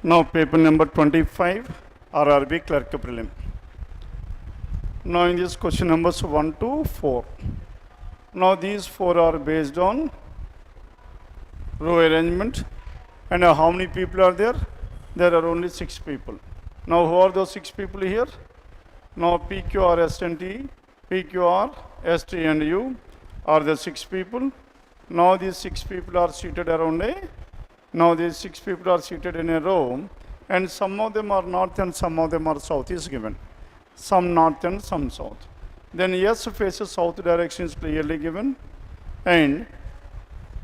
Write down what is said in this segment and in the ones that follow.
Now paper number 25 RRB Clerk Prelim. Now in this question numbers 1 to 4. Now these 4 are based on row arrangement. And how many people are there? There are only 6 people. Now who are those 6 people here? Now P, Q, R, S and T, P, Q, R, S, T and U are the 6 people. Now these 6 people are seated around a Now these 6 people are seated in a row, and some of them are north and some of them are south is given. Some north and some south. Then S faces south direction is clearly given, and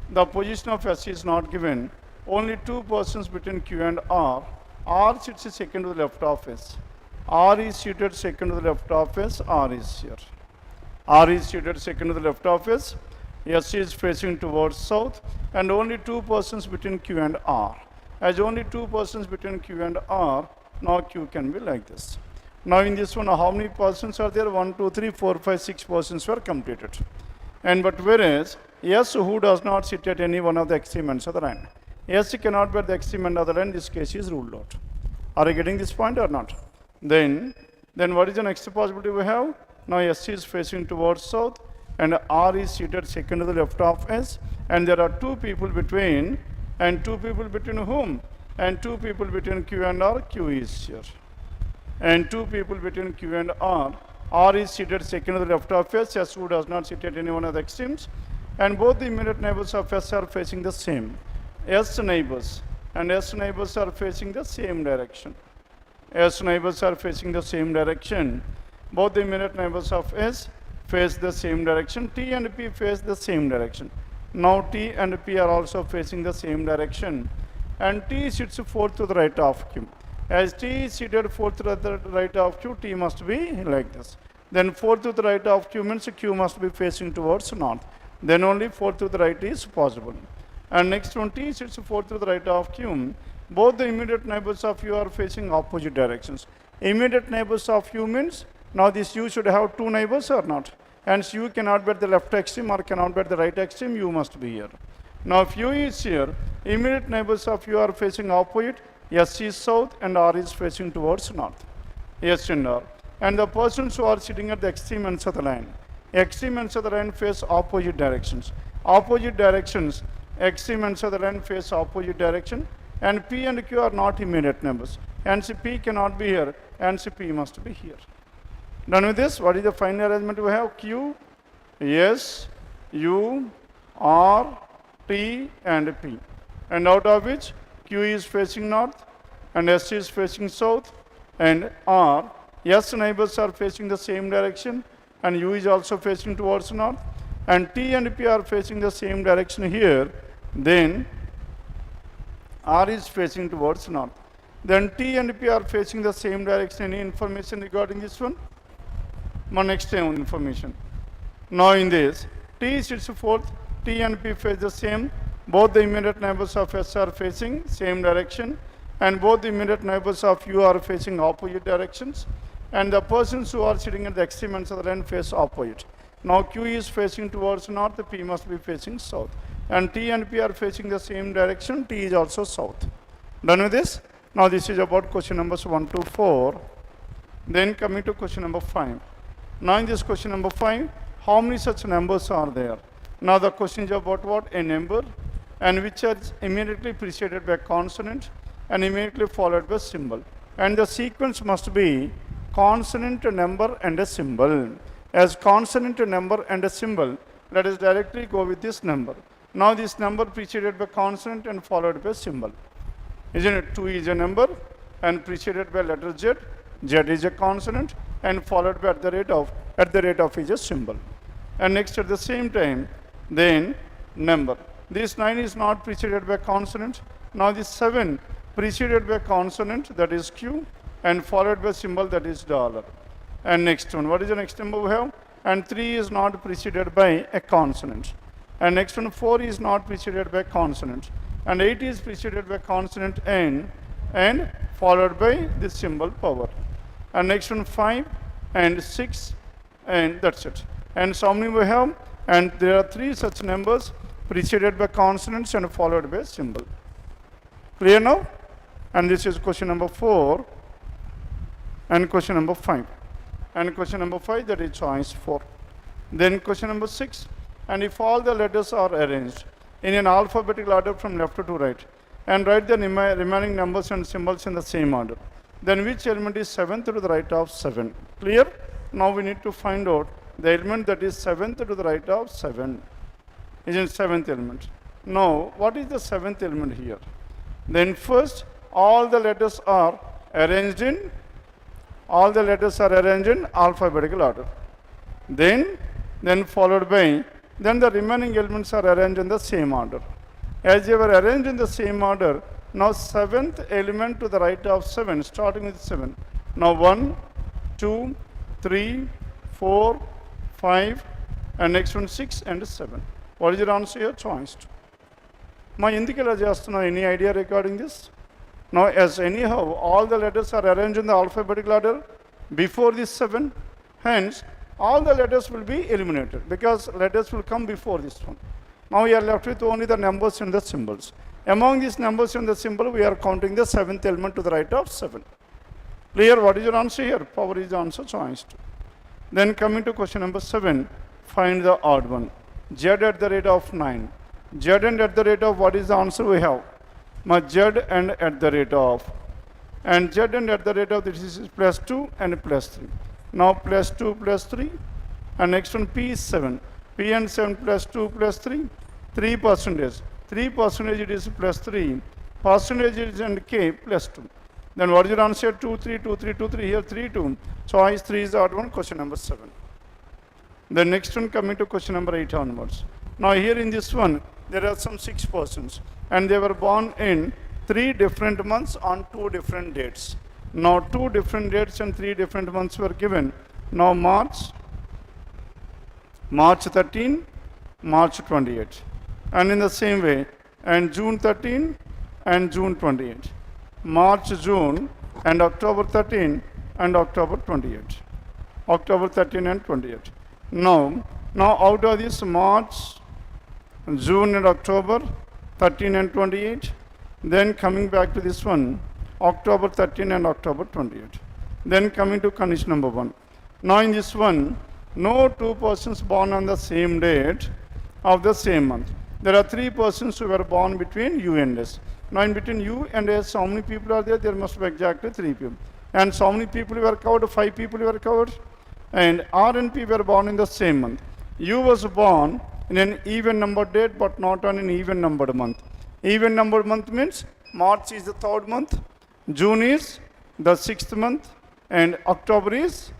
the position of S is not given. Only 2 persons between Q and R. R sits second to the left of S. R is seated second to the left of S. R is here. R is seated second to the left of S. S is facing towards south, and only 2 persons between Q and R. As only 2 persons between Q and R, now Q can be like this. Now in this one, how many persons are there? 1, 2, 3, 4, 5, 6 persons were completed. And but whereas S who does not sit at any one of the extreme ends of the line. S cannot be at the extreme end of the line, this case is ruled out. Are you getting this point or not? Then what is the next possibility we have? Now S is facing towards south, and R is seated second to the left of S, and there are 2 people between, and 2 people between whom? And 2 people between Q and R. Q is here. And 2 people between Q and R. R is seated second to the left of S, S who does not sit at any one of the extremes, and both the immediate neighbors of S are facing the same. S neighbors, and S neighbors are facing the same direction. S neighbors are facing the same direction. Both the immediate neighbors of S face the same direction. T and P face the same direction. Now T and P are also facing the same direction, and T sits fourth to the right of Q. As T is seated fourth to the right of Q, T must be like this. Then fourth to the right of Q means Q must be facing towards north. Then only fourth to the right is possible. And next one, T sits fourth to the right of Q. Both the immediate neighbors of U are facing opposite directions. Immediate neighbors of U means now this U should have 2 neighbors or not. Hence U cannot be at the left extreme or cannot be at the right extreme, U must be here. Now if U is here, immediate neighbors of U are facing opposite, S is south and R is facing towards north. S and R. And the persons who are sitting at the extreme ends of the line. Extreme ends of the line face opposite directions. Opposite directions, extreme ends of the line face opposite direction, and P and Q are not immediate neighbors. Hence P cannot be here, hence P must be here. Done with this, what is the final arrangement we have? Q, S, U, R, T and P. And out of which Q is facing north and S is facing south, and R, S neighbors are facing the same direction, and U is also facing towards north, and T and P are facing the same direction here. Then R is facing towards north. Then T and P are facing the same direction. Any information regarding this one? My next information. Now in this, T sits fourth, T and P face the same. Both the immediate neighbors of S are facing same direction, and both the immediate neighbors of U are facing opposite directions, and the persons who are sitting at the extreme ends of the line face opposite. Now Q is facing towards north, P must be facing south, and T and P are facing the same direction, T is also south. Done with this? Now this is about question numbers 1 to 4. Then coming to question number 5. Now in this question number 5, how many such numbers are there? Now the question is about what? A number, and which is immediately preceded by consonant and immediately followed by symbol. And the sequence must be consonant, number and a symbol. As consonant, number and a symbol, let us directly go with this number. Now this number preceded by consonant and followed by symbol. Isn't it? 2 is a number and preceded by letter Z. Z is a consonant and followed by at the rate of is a symbol. And next at the same time, then number. This 9 is not preceded by consonant. Now this 7 preceded by consonant, that is Q, and followed by symbol, that is $. And next one, what is the next number we have? And 3 is not preceded by a consonant. And next one, 4 is not preceded by consonant. And 8 is preceded by consonant N and followed by this symbol power. And next one, 5 and 6, and that's it. And so many we have, and there are 3 such numbers preceded by consonants and followed by symbol. Clear now? And this is question number 4 and question number 5. And question number 5, that is choice 4. Then question number 6, and if all the letters are arranged in an alphabetical order from left to right, and write the remaining numbers and symbols in the same order, then which element is 7th to the right of 7? Clear? Now we need to find out the element that is 7th to the right of 7. Is it 7th element? Now, what is the 7th element here? Then first, all the letters are arranged in alphabetical order. Then followed by, then the remaining elements are arranged in the same order. As they were arranged in the same order, now 7th element to the right of 7, starting with 7. Now 1, 2, 3, 4, 5, and next one 6 and 7. What is your answer here? Choice 2. Ma endukila chestunna, any idea regarding this? Now, as anyhow, all the letters are arranged in the alphabetical order before this 7. Hence, all the letters will be eliminated because letters will come before this one. Now, we are left with only the numbers and the symbols. Among these numbers and the symbol, we are counting the 7th element to the right of 7. Clear? What is your answer here? Power is the answer, choice 2. Then coming to question number 7, find the odd one. Z at the rate of 9. Z and at the rate of, what is the answer we have? Z and at the rate of. And Z and at the rate of, this is plus 2 and plus 3. Now plus 2 plus 3. And next one P is 7. P and 7 plus 2 plus 3. 3%. 3% it is plus 3. Percentage is and K plus 2. Then what is your answer? 2, 3, 2, 3, 2, 3. Here 3, 2. Choice 3 is the odd one, question number 7. The next one coming to question number 8 onwards. Now here in this one, there are some 6 persons. And they were born in 3 different months on 2 different dates. Now 2 different dates and 3 different months were given. Now March 13, March 28. And in the same way, and June 13 and June 28. March, June, and October 13 and October 28. October 13 and 28. Now out of this March, June and October 13 and 28, then coming back to this one, October 13 and October 28. Then coming to condition number 1. Now in this one, no 2 persons born on the same date of the same month. There are 3 persons who were born between U and S. Now in between U and S, how many people are there? There must be exactly 3 people. And so many people were covered? 5 people were covered. And R and P were born in the same month. U was born in an even numbered date but not on an even numbered month. Even numbered month means March is the 3rd month, June is the 6th month, and October is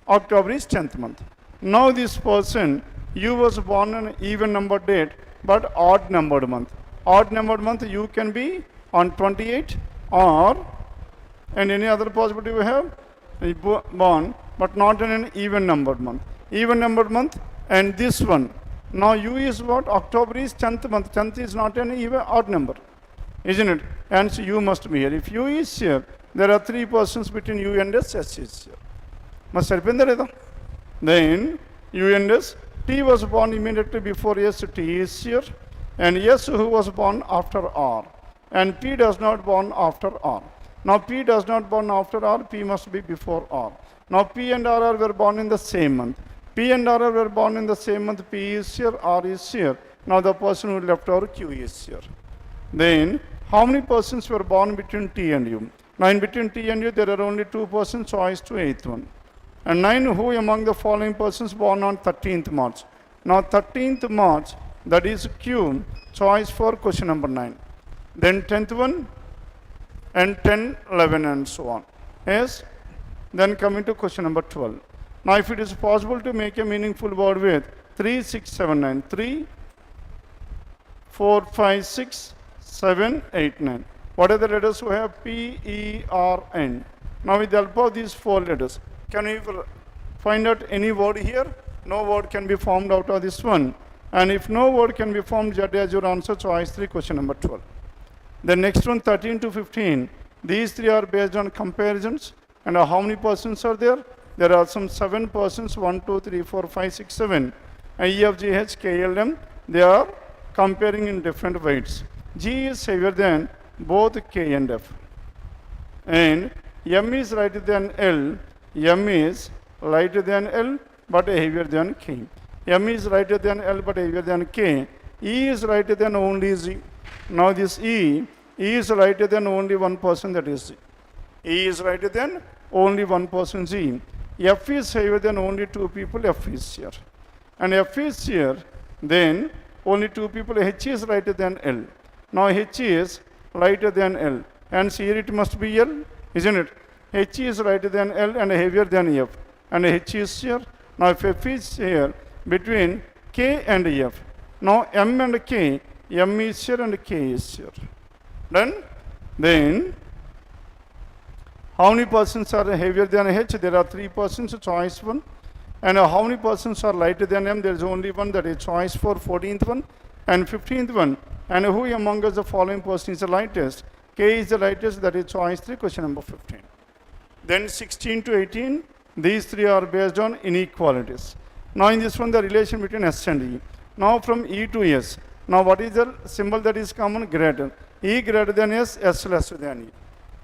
10th month. Now this person, U was born on an even numbered date but odd numbered month. Odd numbered month, U can be on 28 or, and any other possibility we have, born but not in an even numbered month. Even numbered month, and this one. Now U is what? October is 10th month. 10th is not an even odd number, isn't it? And so U must be here. If U is here, there are 3 persons between U and S. S is here. Must have been there. Then U and S. T was born immediately before S. T is here. And S who was born after R. And P does not born after R. Now P does not born after R. P must be before R. Now P and R were born in the same month. P and R were born in the same month. P is here, R is here. Now the person who left over, Q is here. Then, how many persons were born between T and U? Now in between T and U, there are only 2 persons, choice to 8th one. And 9, who among the following persons born on 13th March? Now 13th March, that is Q, choice for question number 9. Then 10th one, and 10, 11, and so on. Yes? Then coming to question number 12. Now if it is possible to make a meaningful word with 3, 6, 7, 9. 3, 4, 5, 6, 7, 8, 9. What are the letters we have? P, E, R, N. Now with the help of these 4 letters, can we find out any word here? No word can be formed out of this one. And if no word can be formed, that is your answer, choice 3, question number 12. The next one, 13 to 15. These 3 are based on comparisons. And how many persons are there? There are some 7 persons, 1, 2, 3, 4, 5, 6, 7. And E, F, G, H, K, L, M, they are comparing in different weights. G is heavier than both K and F. and M is lighter than L, M is lighter than L but heavier than K. M is lighter than L but heavier than K. E is lighter than only Z. Now this E is lighter than only one person, that is Z. E is lighter than only one person, Z. F is heavier than only two people, F is here. And F is here, then only two people, H is lighter than L. Now H is lighter than L. And here it must be L, isn't it? H is lighter than L and heavier than F. And H is here. Now if F is here, between K and F. Now M and K, M is here and K is here. Done? Then, how many persons are heavier than H? There are 3 persons, choice 1. And how many persons are lighter than M? There is only one, that is choice 4, 14th one, and 15th one. And who among us the following person is the lightest? K is the lightest, that is choice 3, question number 15. Then 16 to 18, these 3 are based on inequalities. Now in this one, the relation between S and E. Now from E to S. Now what is the symbol that is common? Greater. E greater than S, S lesser than E.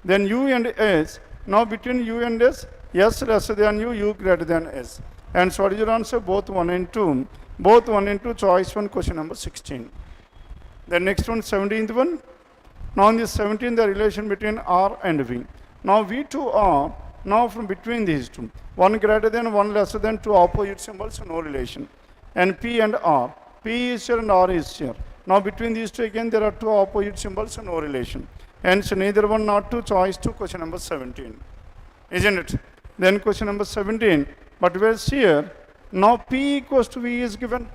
Then U and S. Now between U and S, S lesser than U, U greater than S. And so what is your answer? Both 1 and 2. Both 1 and 2, choice 1, question number 16. The next one, 17th one. Now in this 17, the relation between R and V. Now V to R, now from between these two. 1 greater than, 1 lesser than, 2 opposite symbols, no relation. And P and R. P is here and R is here. Now between these two again, there are 2 opposite symbols, no relation. Hence neither 1 nor 2, choice 2, question number 17. Isn't it? Then question number 17. But whereas here, now P equals to V is given.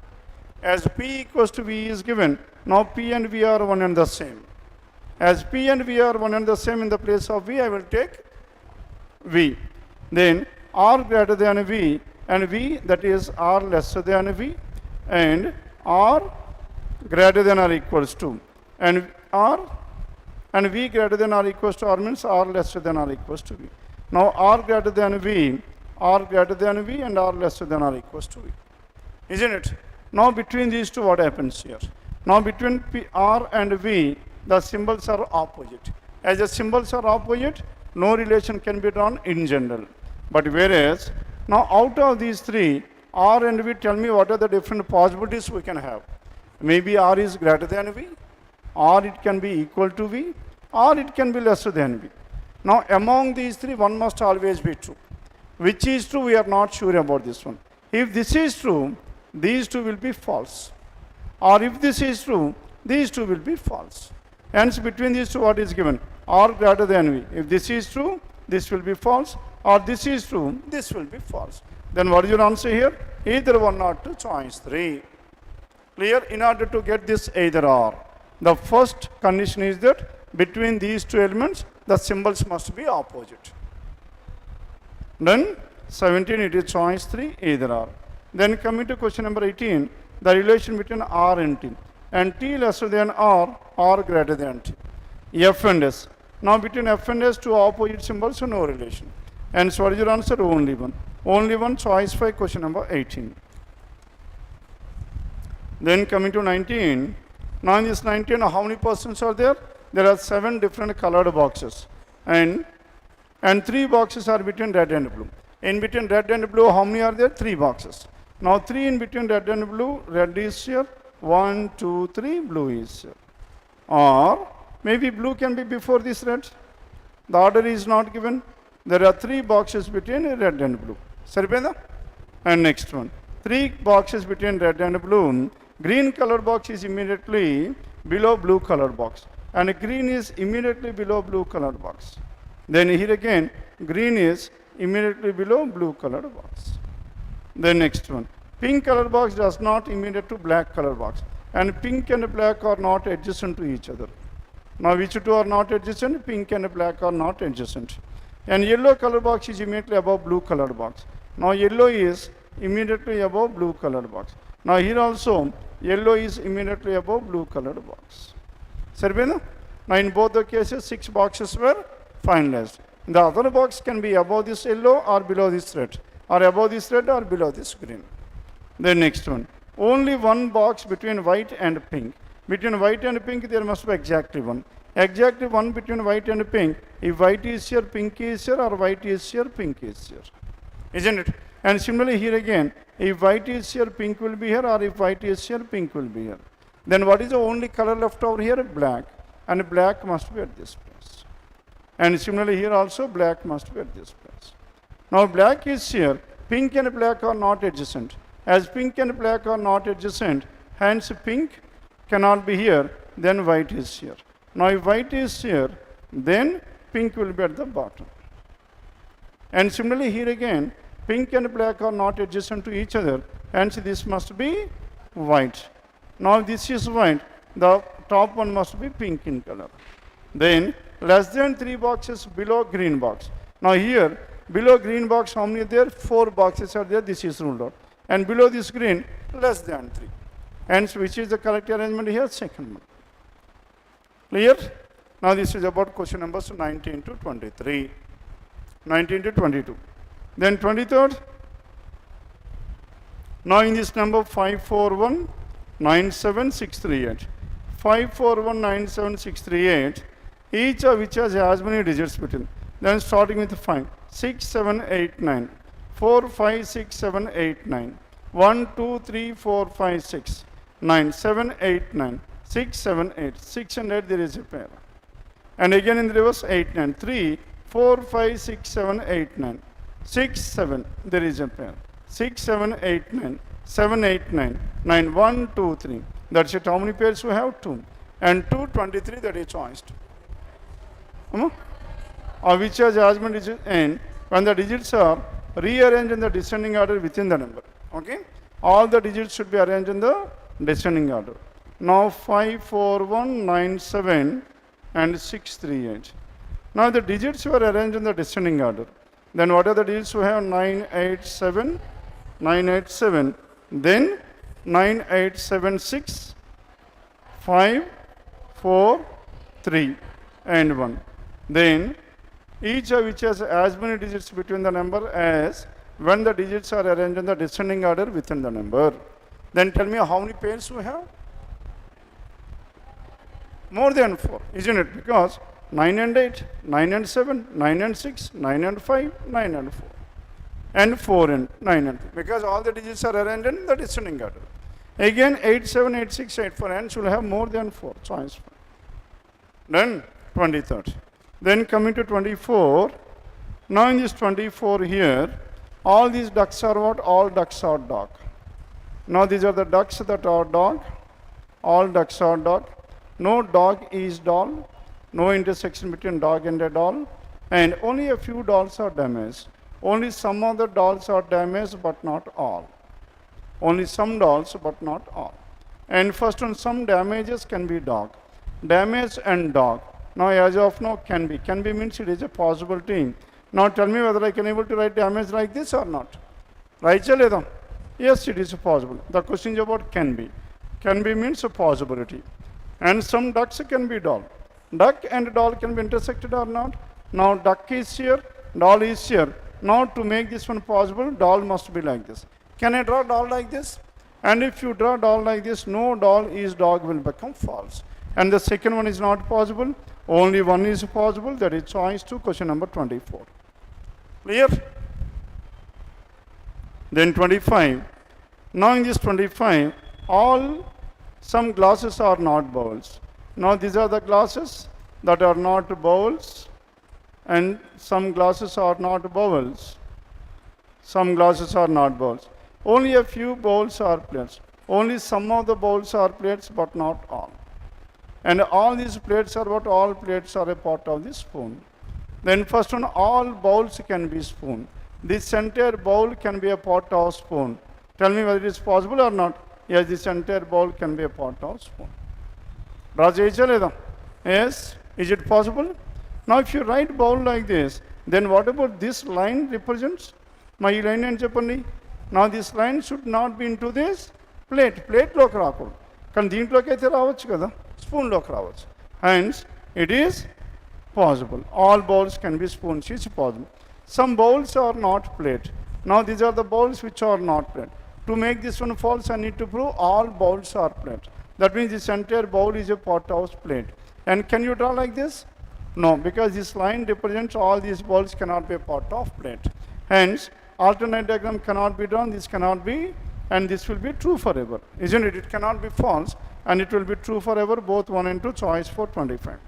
As P equals to V is given, now P and V are one and the same. As P and V are one and the same, in the place of V, I will take V. Then R greater than V, and V, that is R lesser than V, and R greater than or equals to, and R and V greater than or equals to R means R lesser than or equals to V. Now R greater than V, R greater than V, and R lesser than or equals to V. Isn't it? Now between these two, what happens here? Now between R and V, the symbols are opposite. As the symbols are opposite, no relation can be drawn in general. But whereas, now out of these 3, R and V, tell me what are the different possibilities we can have. Maybe R is greater than V, or it can be equal to V, or it can be lesser than V. Now among these 3, one must always be true. Which is true, we are not sure about this one. If this is true, these 2 will be false. Or if this is true, these 2 will be false. Hence between these 2, what is given? R greater than V. If this is true, this will be false. Or this is true, this will be false. Then what is your answer here? Either 1 or 2, choice 3. Clear? In order to get this either or, the first condition is that between these 2 elements, the symbols must be opposite. Then 17, it is choice 3, either or. Then coming to question number 18, the relation between R and T. And T lesser than R greater than T. F and S. Now between F and S, 2 opposite symbols, so no relation. And so what is your answer? Only 1. Only 1, choice 5, question number 18. Then coming to 19. Now in this 19, how many persons are there? There are 7 different colored boxes. And 3 boxes are between red and blue. In between red and blue, how many are there? 3 boxes. Now 3 in between red and blue, red is here. 1, 2, 3, blue is here. Or maybe blue can be before this red. The order is not given. There are 3 boxes between red and blue. Saripeda? And next one. 3 boxes between red and blue. Green color box is immediately below blue color box. And green is immediately below blue color box. Then here again, green is immediately below blue color box. The next one. Pink color box does not immediate to black color box. And pink and black are not adjacent to each other. Now which 2 are not adjacent? Pink and black are not adjacent. And yellow color box is immediately above blue color box. Now yellow is immediately above blue color box. Now here also, yellow is immediately above blue color box. Sarvena? Now in both the cases, 6 boxes were finalized. The other box can be above this yellow or below this red, or above this red or below this green. The next one. Only 1 box between white and pink. Between white and pink, there must be exactly 1. Exactly one between white and pink. If white is here, pink is here, or white is here, pink is here. Isn't it? And similarly here again, if white is here, pink will be here, or if white is here, pink will be here. Then what is the only color left over here? Black. And black must be at this place. And similarly here also, black must be at this place. Now black is here. Pink and black are not adjacent. As pink and black are not adjacent, hence pink cannot be here, then white is here. Now if white is here, then pink will be at the bottom. And similarly here again, pink and black are not adjacent to each other, hence this must be white. Now this is white, the top one must be pink in color. Then less than 3 boxes below green box. Now here, below green box, how many are there? 4 boxes are there, this is ruled out. And below this green, less than 3. Hence, which is the correct arrangement here? Second one. Clear? Now this is about question numbers 19 to 23. 19 to 22. Then 23rd. Now in this number 541,97638. 541,97638. Each of which has as many digits between. Then starting with 5. 6, 7, 8, 9. 4, 5, 6, 7, 8, 9. 1, 2, 3, 4, 5, 6. 9, 7, 8, 9. 6, 7, 8. 6 and 8, there is a pair. And again in the reverse, 8, 9. 3, 4, 5, 6, 7, 8, 9. 6, 7, there is a pair. 6, 7, 8, 9. 7, 8, 9. 9, 1, 2, 3. That's it. How many pairs we have? 2. And 2, 23, that is choice 2. Which has as many digits n when the digits are rearranged in the descending order within the number. Okay? All the digits should be arranged in the descending order. Now 5, 4, 1, 9, 7 and 6, 3, 8. Now the digits were arranged in the descending order. Then what are the digits we have? 9, 8, 7, 9, 8, 7. Then 9, 8, 7, 6, 5, 4, 3 and 1. Then each of which has as many digits between the number as when the digits are arranged in the descending order within the number. Then tell me how many pairs we have? More than 4, isn't it? Because 9 and 8, 9 and 7, 9 and 6, 9 and 5, 9 and 4. And 4 and 9 and 3. Because all the digits are arranged in the descending order. Again 8, 7, 8, 6, 8, 4. Hence you will have more than 4. Choice 4. Then 23rd. Then coming to 24. Now in this 24 here, all these ducks are what? All ducks are dog. Now these are the ducks that are dog. All ducks are dog. No dog is doll. No intersection between dog and a doll. And only a few dolls are damaged. Only some of the dolls are damaged, but not all. Only some dolls, but not all. And first one, some damages can be dog. Damage and dog. Now as of now, can be. Can be means it is a possibility. Now tell me whether I can able to write damage like this or not. Right? Yes, it is possible. The question is about can be. Can be means a possibility. And some ducks can be doll. Duck and doll can be intersected or not. Now duck is here, doll is here. Now to make this one possible, doll must be like this. Can I draw doll like this? And if you draw doll like this, no doll is dog will become false. And the second one is not possible. Only one is possible. That is choice 2, question number 24. Clear? Then 25. Now in this 25, some glasses are not bowls. Now these are the glasses that are not bowls, and some glasses are not bowls. Some glasses are not bowls. Only a few bowls are plates. Only some of the bowls are plates, but not all. And all these plates are what? All plates are a part of the spoon. Then first one, all bowls can be spoon. This entire bowl can be a part of spoon. Tell me whether it is possible or not. Yes, this entire bowl can be a part of spoon. Yes, is it possible? Now if you write bowl like this, then what about this line represents? My line and Japani. Now this line should not be into this plate. Plate loki raakoodu. Kan deentloki aithe raavochu kada. Spoon loki raavochu. Hence it is possible. All bowls can be spoons. It's possible. Some bowls are not plate. Now these are the bowls which are not plate. To make this one false, I need to prove all bowls are plate. That means this entire bowl is a part of plate. And can you draw like this? No, because this line represents all these balls cannot be a part of plate. Hence, alternate diagram cannot be drawn, this cannot be, and this will be true forever. Isn't it? It cannot be false, and it will be true forever, both 1 and 2, choice for 25.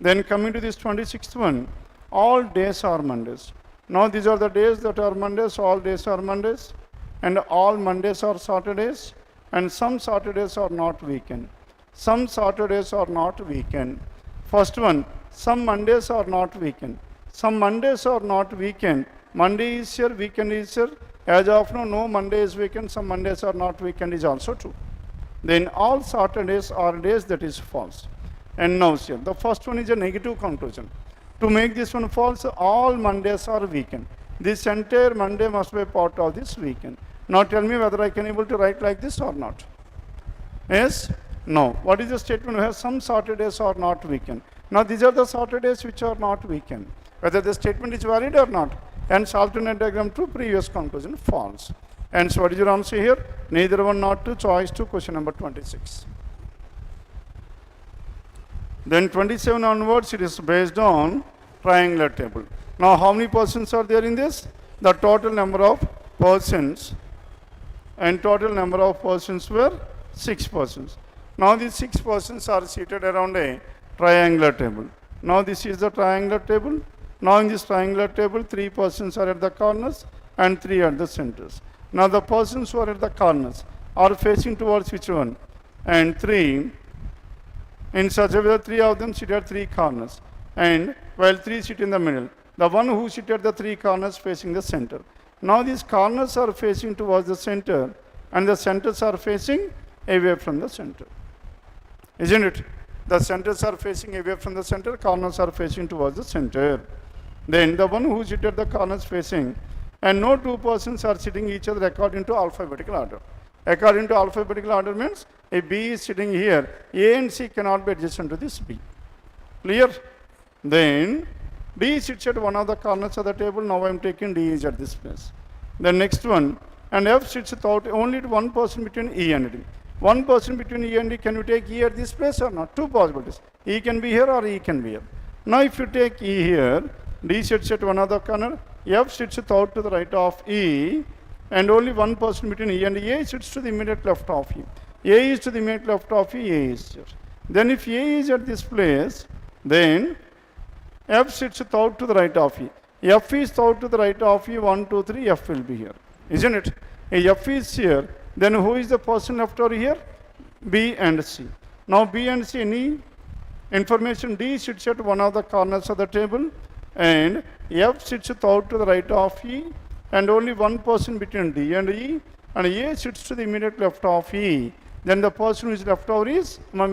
Then coming to this 26th one, all days are Mondays. Now these are the days that are Mondays, all days are Mondays, and all Mondays are Saturdays, and some Saturdays are not weekend. Some Saturdays are not weekend. First one, some Mondays are not weekend. Some Mondays are not weekend. Monday is here, weekend is here. As of now, no Monday is weekend, some Mondays are not weekend is also true. Then all Saturdays are days, that is false. And now here, the first one is a negative conclusion. To make this one false, all Mondays are weekend. This entire Monday must be a part of this weekend. Now tell me whether I can able to write like this or not. Yes? No. What is the statement? We have some Saturdays are not weekend. Now these are the Saturdays which are not weekend. Whether the statement is valid or not. Hence alternate diagram true, previous conclusion false. And so what is your answer here? Neither one, not two, choice 2, question number 26. Then 27 onwards, it is based on triangular table. Now how many persons are there in this? The total number of persons, and total number of persons were 6 persons. Now these 6 persons are seated around a triangular table. Now this is the triangular table. Now in this triangular table, 3 persons are at the corners and 3 at the centers. Now the persons who are at the corners are facing towards which one? And 3, in such a way that 3 of them sit at 3 corners, and while 3 sit in the middle. The one who sit at the 3 corners facing the center. Now these corners are facing towards the center, and the centers are facing away from the center. Isn't it? The centers are facing away from the center, corners are facing towards the center. Then the one who sit at the corners facing, and no 2 persons are sitting each other according to alphabetical order. According to alphabetical order means if B is sitting here, A and C cannot be adjacent to this B. Clear? Then D sits at one of the corners of the table. Now I am taking D is at this place. The next one, and F sits without only 1 person between E and D. 1 person between E and D, can you take E at this place or not? 2 possibilities. E can be here or E can be here. Now if you take E here, D sits at one of the corner, F sits out to the right of E, and only 1 person between E and A sits to the immediate left of E. A is to the immediate left of E, A is here. Then if A is at this place, then F sits out to the right of E. F is out to the right of E, 1, 2, 3, F will be here. Isn't it? If F is here, then who is the person left over here? B and C. Now B and C, any information, D sits at one of the corners of the table, and F sits out to the right of E, and only 1 person between D and E, and A sits to the immediate left of E. Then the person who is left over is, now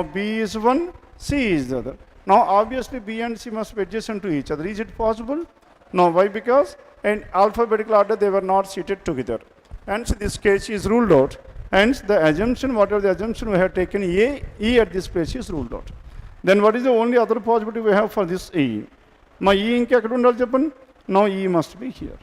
B is 1, C is the other. Now obviously B and C must be adjacent to each other. Is it possible? No. Why? Because in alphabetical order they were not seated together. Hence this case is ruled out. Hence the assumption, whatever the assumption we have taken, A, E at this place is ruled out. Then what is the only other possibility we have for this E? My E inke ekkada undali cheppandi? Now E must be here.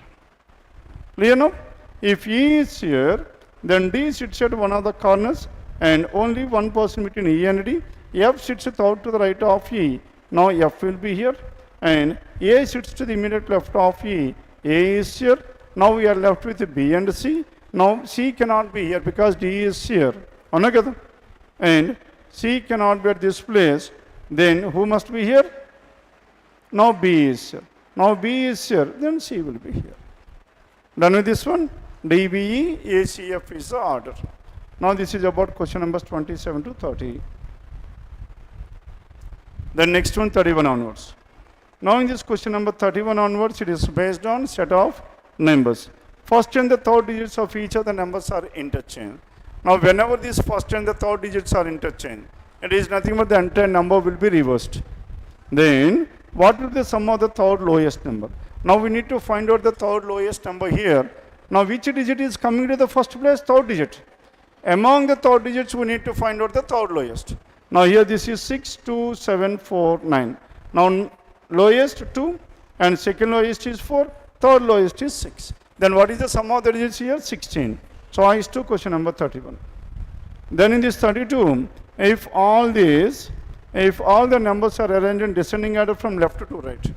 Clear now? If E is here, then D sits at one of the corners, and only 1 person between E and D. F sits out to the right of E. Now F will be here, and A sits to the immediate left of E. A is here. Now we are left with B and C. Now C cannot be here because D is here. And C cannot be at this place. Then who must be here? Now B is here. Now B is here. Then C will be here. Done with this one? D, B, E, A, C, F is the order. Now this is about question numbers 27 to 30. The next one, 31 onwards. Now in this question number 31 onwards, it is based on set of numbers. First and the third digits of each of the numbers are interchanged. Now whenever these first and the third digits are interchanged, it is nothing but the entire number will be reversed. Then what will be the sum of the third lowest number? Now we need to find out the third lowest number here. Now which digit is coming to the first place? Third digit. Among the third digits, we need to find out the third lowest. Now here this is 6, 2, 7, 4, 9. Now lowest 2 and second lowest is 4, third lowest is 6. Then what is the sum of the digits here? 16. Choice 2, question number 31. Then in this 32, if all the numbers are arranged in descending order from left to right,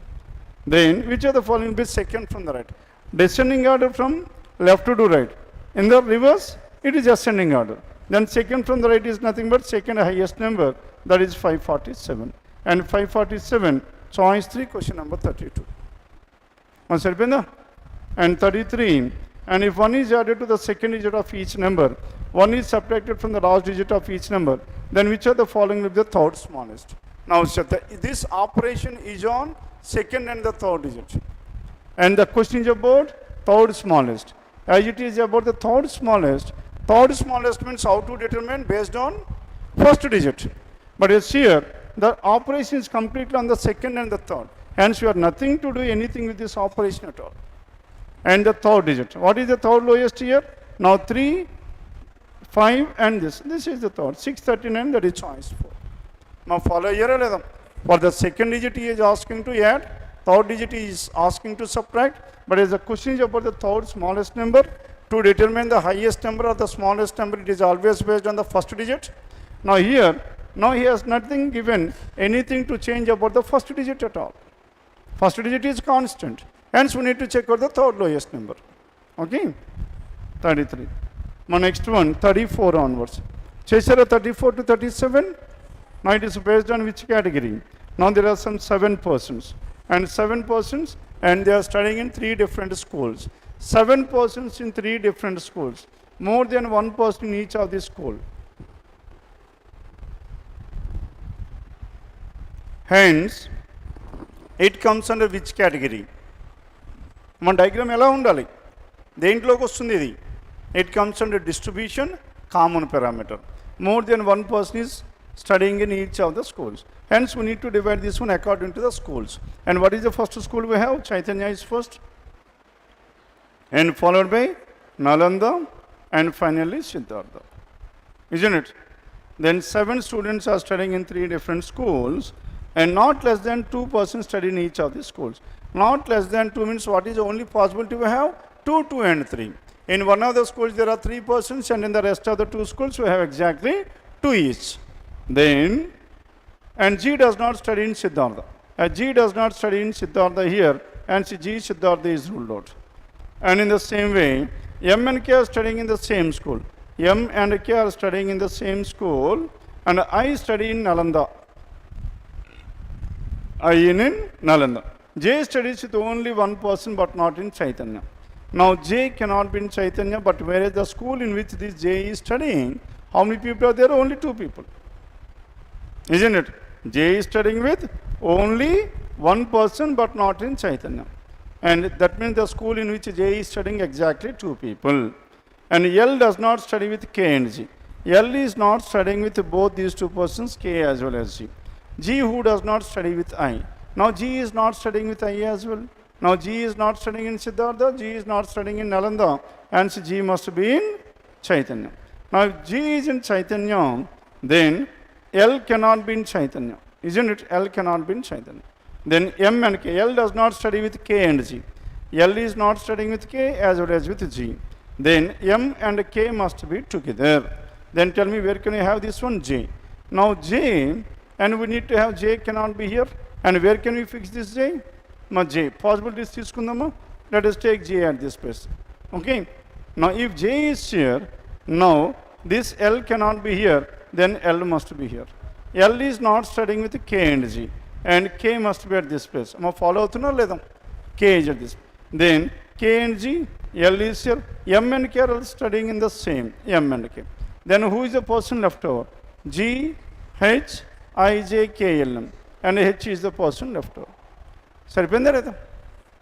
then which of the following will be second from the right? Descending order from left to right. In the reverse, it is ascending order. Then second from the right is nothing but second highest number, that is 547. And 547, choice 3, question number 32. And 33, and if 1 is added to the second digit of each number, 1 is subtracted from the last digit of each number, then which of the following will be the third smallest? Now, this operation is on second and the third digit. And the question is about third smallest. As it is about the third smallest means how to determine based on first digit. But as here, the operation is completely on the second and the third. Hence, you have nothing to do anything with this operation at all. And the third digit. What is the third lowest here? Now 3, 5 and this. This is the third. 639, that is choice 4. Now follow here. For the second digit he is asking to add. Third digit he is asking to subtract. But as the question is about the third smallest number, to determine the highest number or the smallest number, it is always based on the first digit. Now here, he has nothing given anything to change about the first digit at all. First digit is constant. Hence, we need to check out the third lowest number. Okay? 33. My next one, 34 onwards. Chesara 34 to 37. Now it is based on which category? Now there are some 7 persons. And 7 persons, and they are studying in 3 different schools. 7 persons in 3 different schools. More than 1 person in each of the school. Hence, it comes under which category? మన diagram ఎలా ఉండాలి? దేంట్లోకి వస్తుంది ఇది? It comes under distribution, common parameter. More than 1 person is studying in each of the schools. Hence, we need to divide this one according to the schools. And what is the first school we have? Chaitanya is first. And followed by Nalanda and finally Siddhartha. Isn't it? Then 7 students are studying in 3 different schools and not less than 2 persons study in each of the schools. Not less than 2 means what is the only possibility we have? 2, 2 and 3. In one of the schools there are 3 persons and in the rest of the 2 schools we have exactly 2 each. Then, and G does not study in Siddhartha. G does not study in Siddhartha here and G Siddhartha is ruled out. And in the same way, M and K are studying in the same school. M and K are studying in the same school and I study in Nalanda. I in Nalanda. J studies with only 1 person but not in Chaitanya. Now J cannot be in Chaitanya, but whereas the school in which this J is studying, how many people are there? Only 2 people. Isn't it? J is studying with only 1 person but not in Chaitanya. And that means the school in which J is studying exactly 2 people. And L does not study with K and G. L is not studying with both these 2 persons, K as well as G. G who does not study with I. Now G is not studying with I as well. Now G is not studying in Siddhartha, G is not studying in Nalanda, and so G must be in Chaitanya. Now if G is in Chaitanya, then L cannot be in Chaitanya. Isn't it? L cannot be in Chaitanya. Then M and K. L does not study with K and G. L is not studying with K as well as with G. Then M and K must be together. Then tell me where can we have this one? J. Now J, and we need to have J cannot be here. And where can we fix this J? J. Possibilities tisukundama. Let us take J at this place. Okay. Now if J is here, now this L cannot be here, then L must be here. L is not studying with K and G. And K must be at this place. Follow ledam. K is at this. Then K and G, L is here. M and K are studying in the same. M and K. Then who is the person left over? G, H, I, J, K, L, M. And H is the person left over.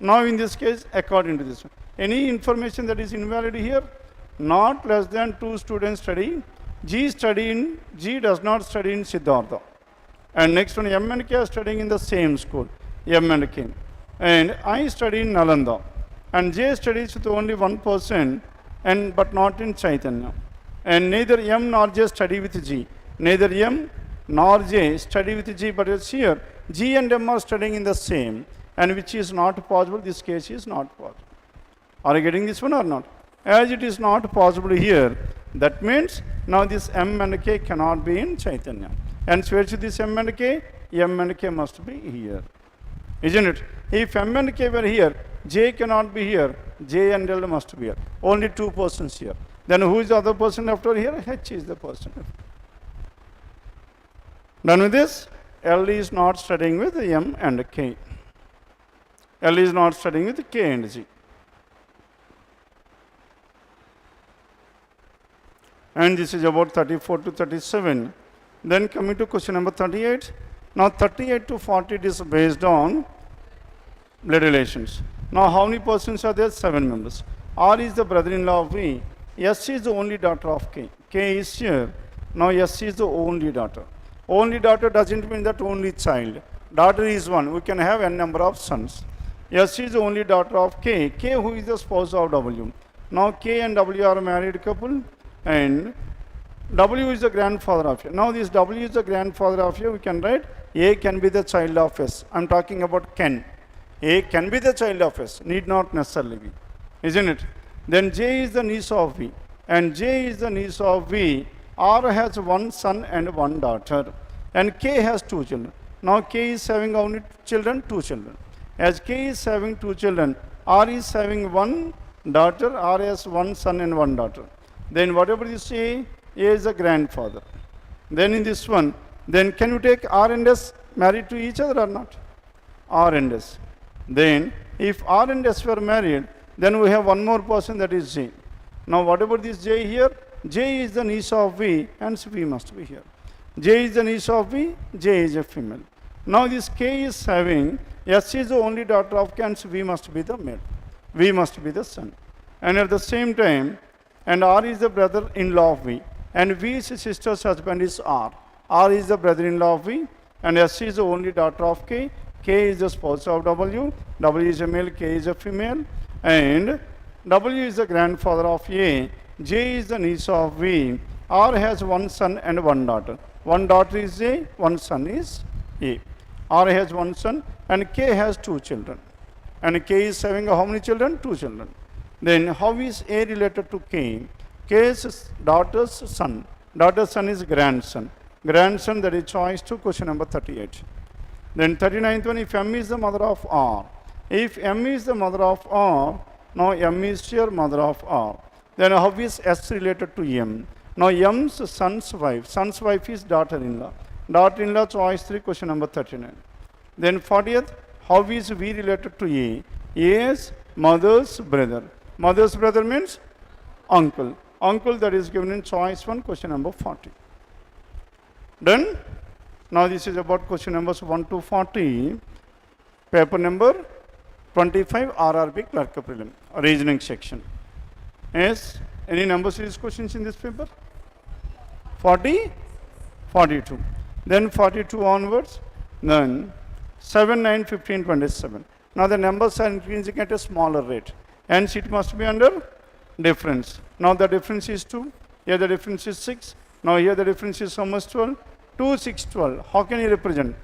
Now in this case, according to this one, any information that is invalid here, not less than 2 students study. G does not study in Siddhartha. And next one, M and K are studying in the same school, M and K. And I study in Nalanda. And J studies with only 1 person, but not in Chaitanya. And neither M nor J study with G. Neither M nor J study with G, but it's here. G and M are studying in the same, and which is not possible. This case is not possible. Are you getting this one or not? As it is not possible here, That means now this M and K cannot be in Chaitanya. And where should this M and K? M and K must be here. Isn't it? If M and K were here, J cannot be here. J and L must be here. Only two persons here. Then who is the other person after here? H is the person. Done with this? L is not studying with M and K. L is not studying with K and G. And this is about 34 to 37. Then coming to question number 38. Now 38 to 40 is based on blood relations. Now how many persons are there? 7 members. R is the brother-in-law of V. S is the only daughter of K. K is here. Now S is the only daughter. Only daughter doesn't mean that only child. Daughter is one. We can have n number of sons. S is the only daughter of K. K who is the spouse of W. Now K and W are a married couple. And W is the grandfather of A. Now this W is the grandfather of A. We can write A can be the child of S. I'm talking about can. A can be the child of S. Need not necessarily be. Isn't it? Then J is the niece of V. And J is the niece of V. R has one son and one daughter. And K has 2 children. Now K is having how many children? 2 children. As K is having 2 children, R is having 1 daughter. R has 1 son and 1 daughter. Then whatever you say, A is the grandfather. Then in this one, then can you take R and S married to each other or not? R and S. Then if R and S were married, then we have one more person, that is J. Now whatever this J here, J is the niece of V, and V must be here. J is the niece of V, J is a female. Now this K is having, S is the only daughter of K, and V must be the male. V must be the son. And at the same time, and R is the brother-in-law of V, and V's sister's husband is R. R is the brother-in-law of V, and S is the only daughter of K. K is the spouse of W. W is a male, K is a female, and W is the grandfather of A. J is the niece of V. R has 1 son and 1 daughter. 1 daughter is A, 1 son is A. R has 1 son, and K has 2 children. And K is having how many children? 2 children. Then how is A related to K? K's daughter's son. Daughter's son is grandson. Grandson, that is choice to question number 38. Then 39th one, if M is the mother of R. If M is the mother of R, now M is your mother of R. Then how is S related to M? Now M's son's wife. Son's wife is daughter-in-law. Daughter-in-law, choice 3, question number 39. Then 40th, how is V related to A? A is mother's brother. Mother's brother means uncle. Uncle, that is given in choice 1, question number 40. Done? Now this is about question numbers 1 to 40. Paper number 25, RRB Clerk Prelim, reasoning section. Yes? Any number series questions in this paper? 40? 42. Then 42 onwards. Then 7, 9, 15, 27. Now the numbers are increasing at a smaller rate. Hence it must be under difference. Now the difference is 2. Here the difference is 6. Now here the difference is how much? 12. 2, 6, 12. How can you represent?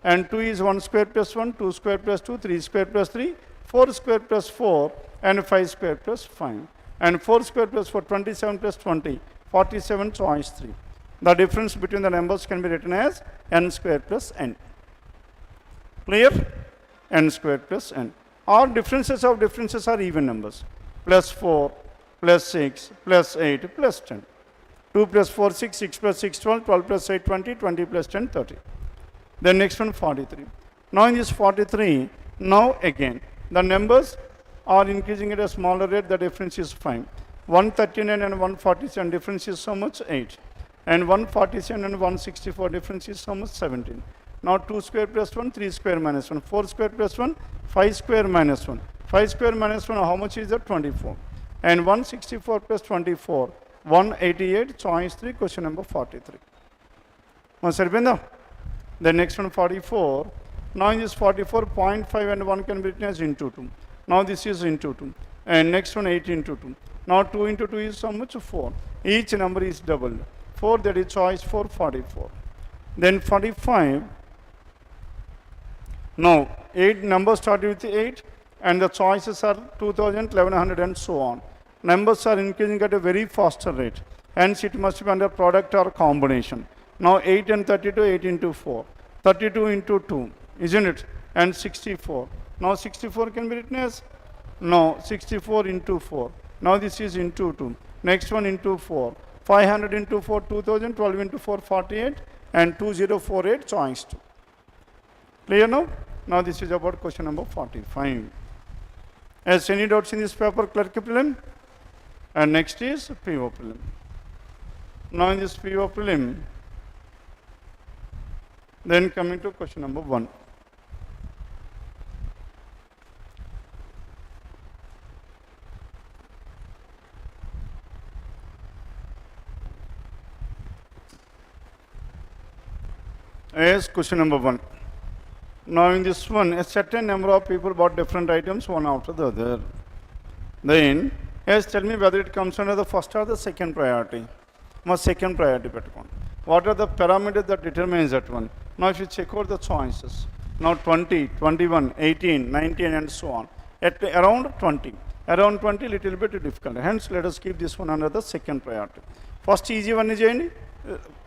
And 2 is 1 square plus 1, 2 square plus 2, 3 square plus 3, 4 square plus 4, and 5 square plus 5. And 4 square plus 4, 27 plus 20, 47, choice 3. The difference between the numbers can be written as n square plus n. Clear? N square plus n. All differences of differences are even numbers. Plus 4, plus 6, plus 8, plus 10. 2 plus 4, 6, 6 plus 6, 12, 12 plus 8, 20, 20 plus 10, 30. Then next one, 43. Now in this 43, now again, the numbers are increasing at a smaller rate, the difference is 5. 139 and 147, difference is so much? 8. And 147 and 164, difference is so much? 17. Now 2 square plus 1, 3 square minus 1, 4 square plus 1, 5 square minus 1. 5 square minus 1, how much is that? 24. And 164 plus 24, 188, choice 3, question number 43. The next one, 44. Now in this 44, 0.5 and 1 can be written as into 2. Now this is into 2. And next one, 8 into 2. Now 2 into 2 is how much? 4. Each number is doubled. 4, that is choice 4, 44. Then 45. Now 8 numbers started with 8 and the choices are 2000, 1100 and so on. Numbers are increasing at a very faster rate. Hence, it must be under product or combination. Now, 8 and 32, 8 into 4. 32 into 2, isn't it? And 64. Now, 64 can be written as? No, 64 into 4. Now, this is into 2. Next one into 4. 500 into 4, 2000. 12 into 4, 48. And 2048, choice 2. Clear now? Now, this is about question number 45. As any doubts in this paper, clerk prelim? And next is PO prelim. Now, in this PO prelim, then coming to question number 1. Yes, question number 1. Now in this one, a certain number of people bought different items one after the other. Then, yes, tell me whether it comes under the first or the second priority. Must second priority. What are the parameters that determines that one? Now if you check out the choices, now 20, 21, 18, 19 and so on. At around 20. Around 20 little bit difficult. Hence let us keep this one under the second priority. First easy one is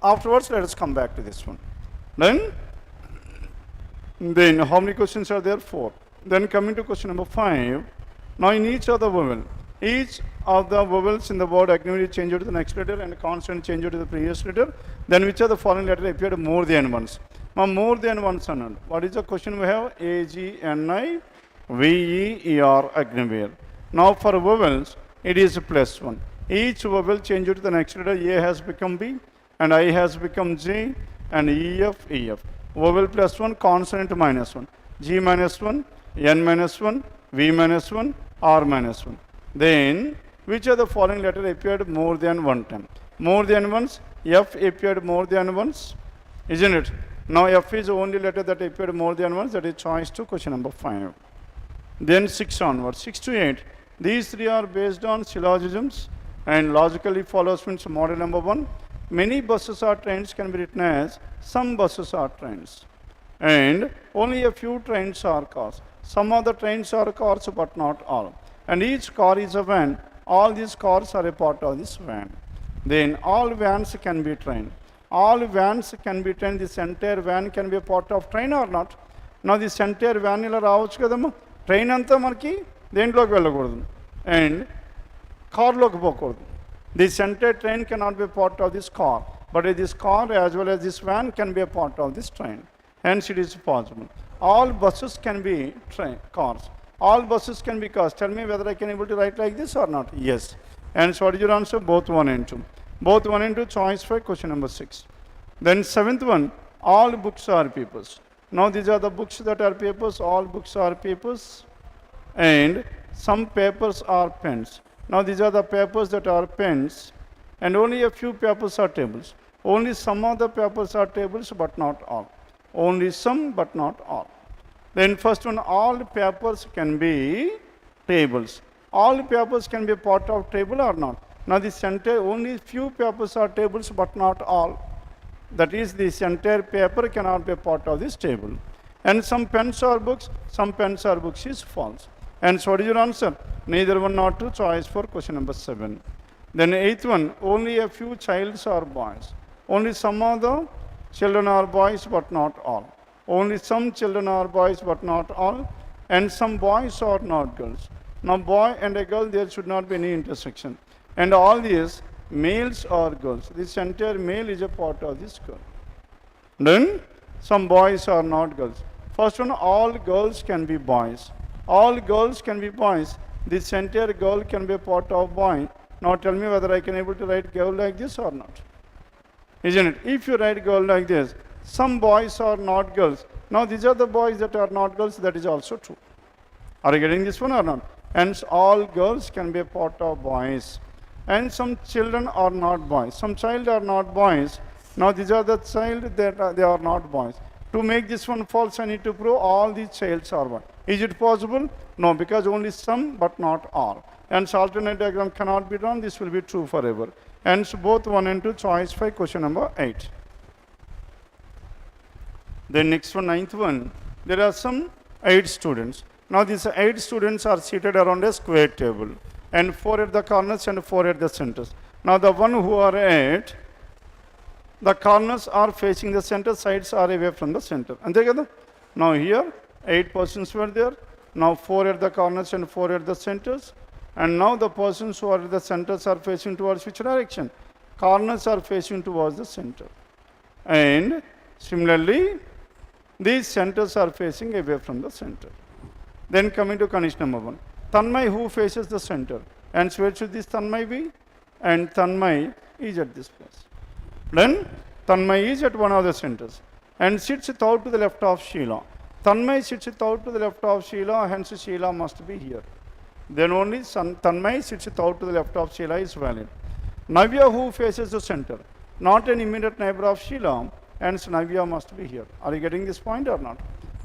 afterwards let us come back to this one. Then how many questions are there? 4. Then coming to question number 5. Now in each of the vowels in the word activity changed to the next letter and constant changed to the previous letter. Then which of the following letter appeared more than once? Now more than once. What is the question we have? A, G, N, I, V, E, E, R, Agniveer. Now for vowels, it is plus 1. Each vowel changed to the next letter. A has become B and I has become J and EF, EF. Vowel plus 1, consonant minus 1. G minus 1, N minus 1, V minus 1, R minus 1. Then, which of the following letter appeared more than one time? More than once, F appeared more than once, isn't it? Now, F is the only letter that appeared more than once, that is choice 2, question number 5. Then 6 onwards, 6 to 8. These 3 are based on syllogisms and logically follows means model number 1. Many buses or trains can be written as some buses or trains. And only a few trains are cars. Some of the trains are cars, but not all. And each car is a van. All these cars are a part of this van. Then all vans can be train. All vans can be train. This entire van can be a part of train or not? Now this entire van ila raavochu kadamma. Train anta manaki dentloki vellakodu. And car loki pokodu. This entire train cannot be a part of this car. But this car as well as this van can be a part of this train. Hence it is possible. All buses can be cars. All buses can be cars. Tell me whether I can able to write like this or not. Yes. And so what is your answer? Both 1 and 2. Both 1 and 2, choice 5, question number 6. Then 7th one, all books are papers. Now these are the books that are papers. All books are papers. And some papers are pens. Now these are the papers that are pens. And only a few papers are tables. Only some of the papers are tables, but not all. Only some, but not all. Then first one, all papers can be tables. All papers can be a part of table or not. Now this entire, only few papers are tables, but not all. That is, this entire paper cannot be a part of this table. And some pens are books, some pens are books is false. And so what is your answer? Neither 1 nor 2, choice for question number 7. Then 8th one, only a few childs are boys. Only some of the children are boys, but not all. Only some children are boys, but not all. And some boys are not girls. Now, boy and a girl, there should not be any intersection. And all these, males or girls. This entire male is a part of this girl. Then, some boys are not girls. First one, all girls can be boys. All girls can be boys. This entire girl can be a part of boy. Now, tell me whether I can able to write girl like this or not. Isn't it? If you write girl like this, some boys are not girls. Now these are the boys that are not girls, that is also true. Are you getting this one or not? Hence all girls can be a part of boys. And some children are not boys. Some child are not boys. Now these are the child that they are not boys. To make this one false, I need to prove all these childs are boys. Is it possible? No, because only some but not all. Hence alternate diagram cannot be drawn. This will be true forever. Hence both 1 and 2, choice 5, question number 8. Then next one, 9th one, there are some 8 students. Now these 8 students are seated around a square table and 4 at the corners and 4 at the centers. Now the one who are at the corners are facing the center, sides are away from the center. And together, now here 8 persons were there. Now 4 at the corners and 4 at the centers. And now the persons who are at the centers are facing towards which direction? Corners are facing towards the center. And similarly, these centers are facing away from the center. Then coming to condition number 1. Tanmay who faces the center. And so where should this Tanmay be? And Tanmay is at this place. Then Tanmay is at one of the centers and sits out to the left of Sheila. Tanmay sits out to the left of Sheila, hence Sheila must be here. Then only Tanmay sits out to the left of Sheila is valid. Navya who faces the center, not an immediate neighbor of Sheila, hence Navya must be here. Are you getting this point or not?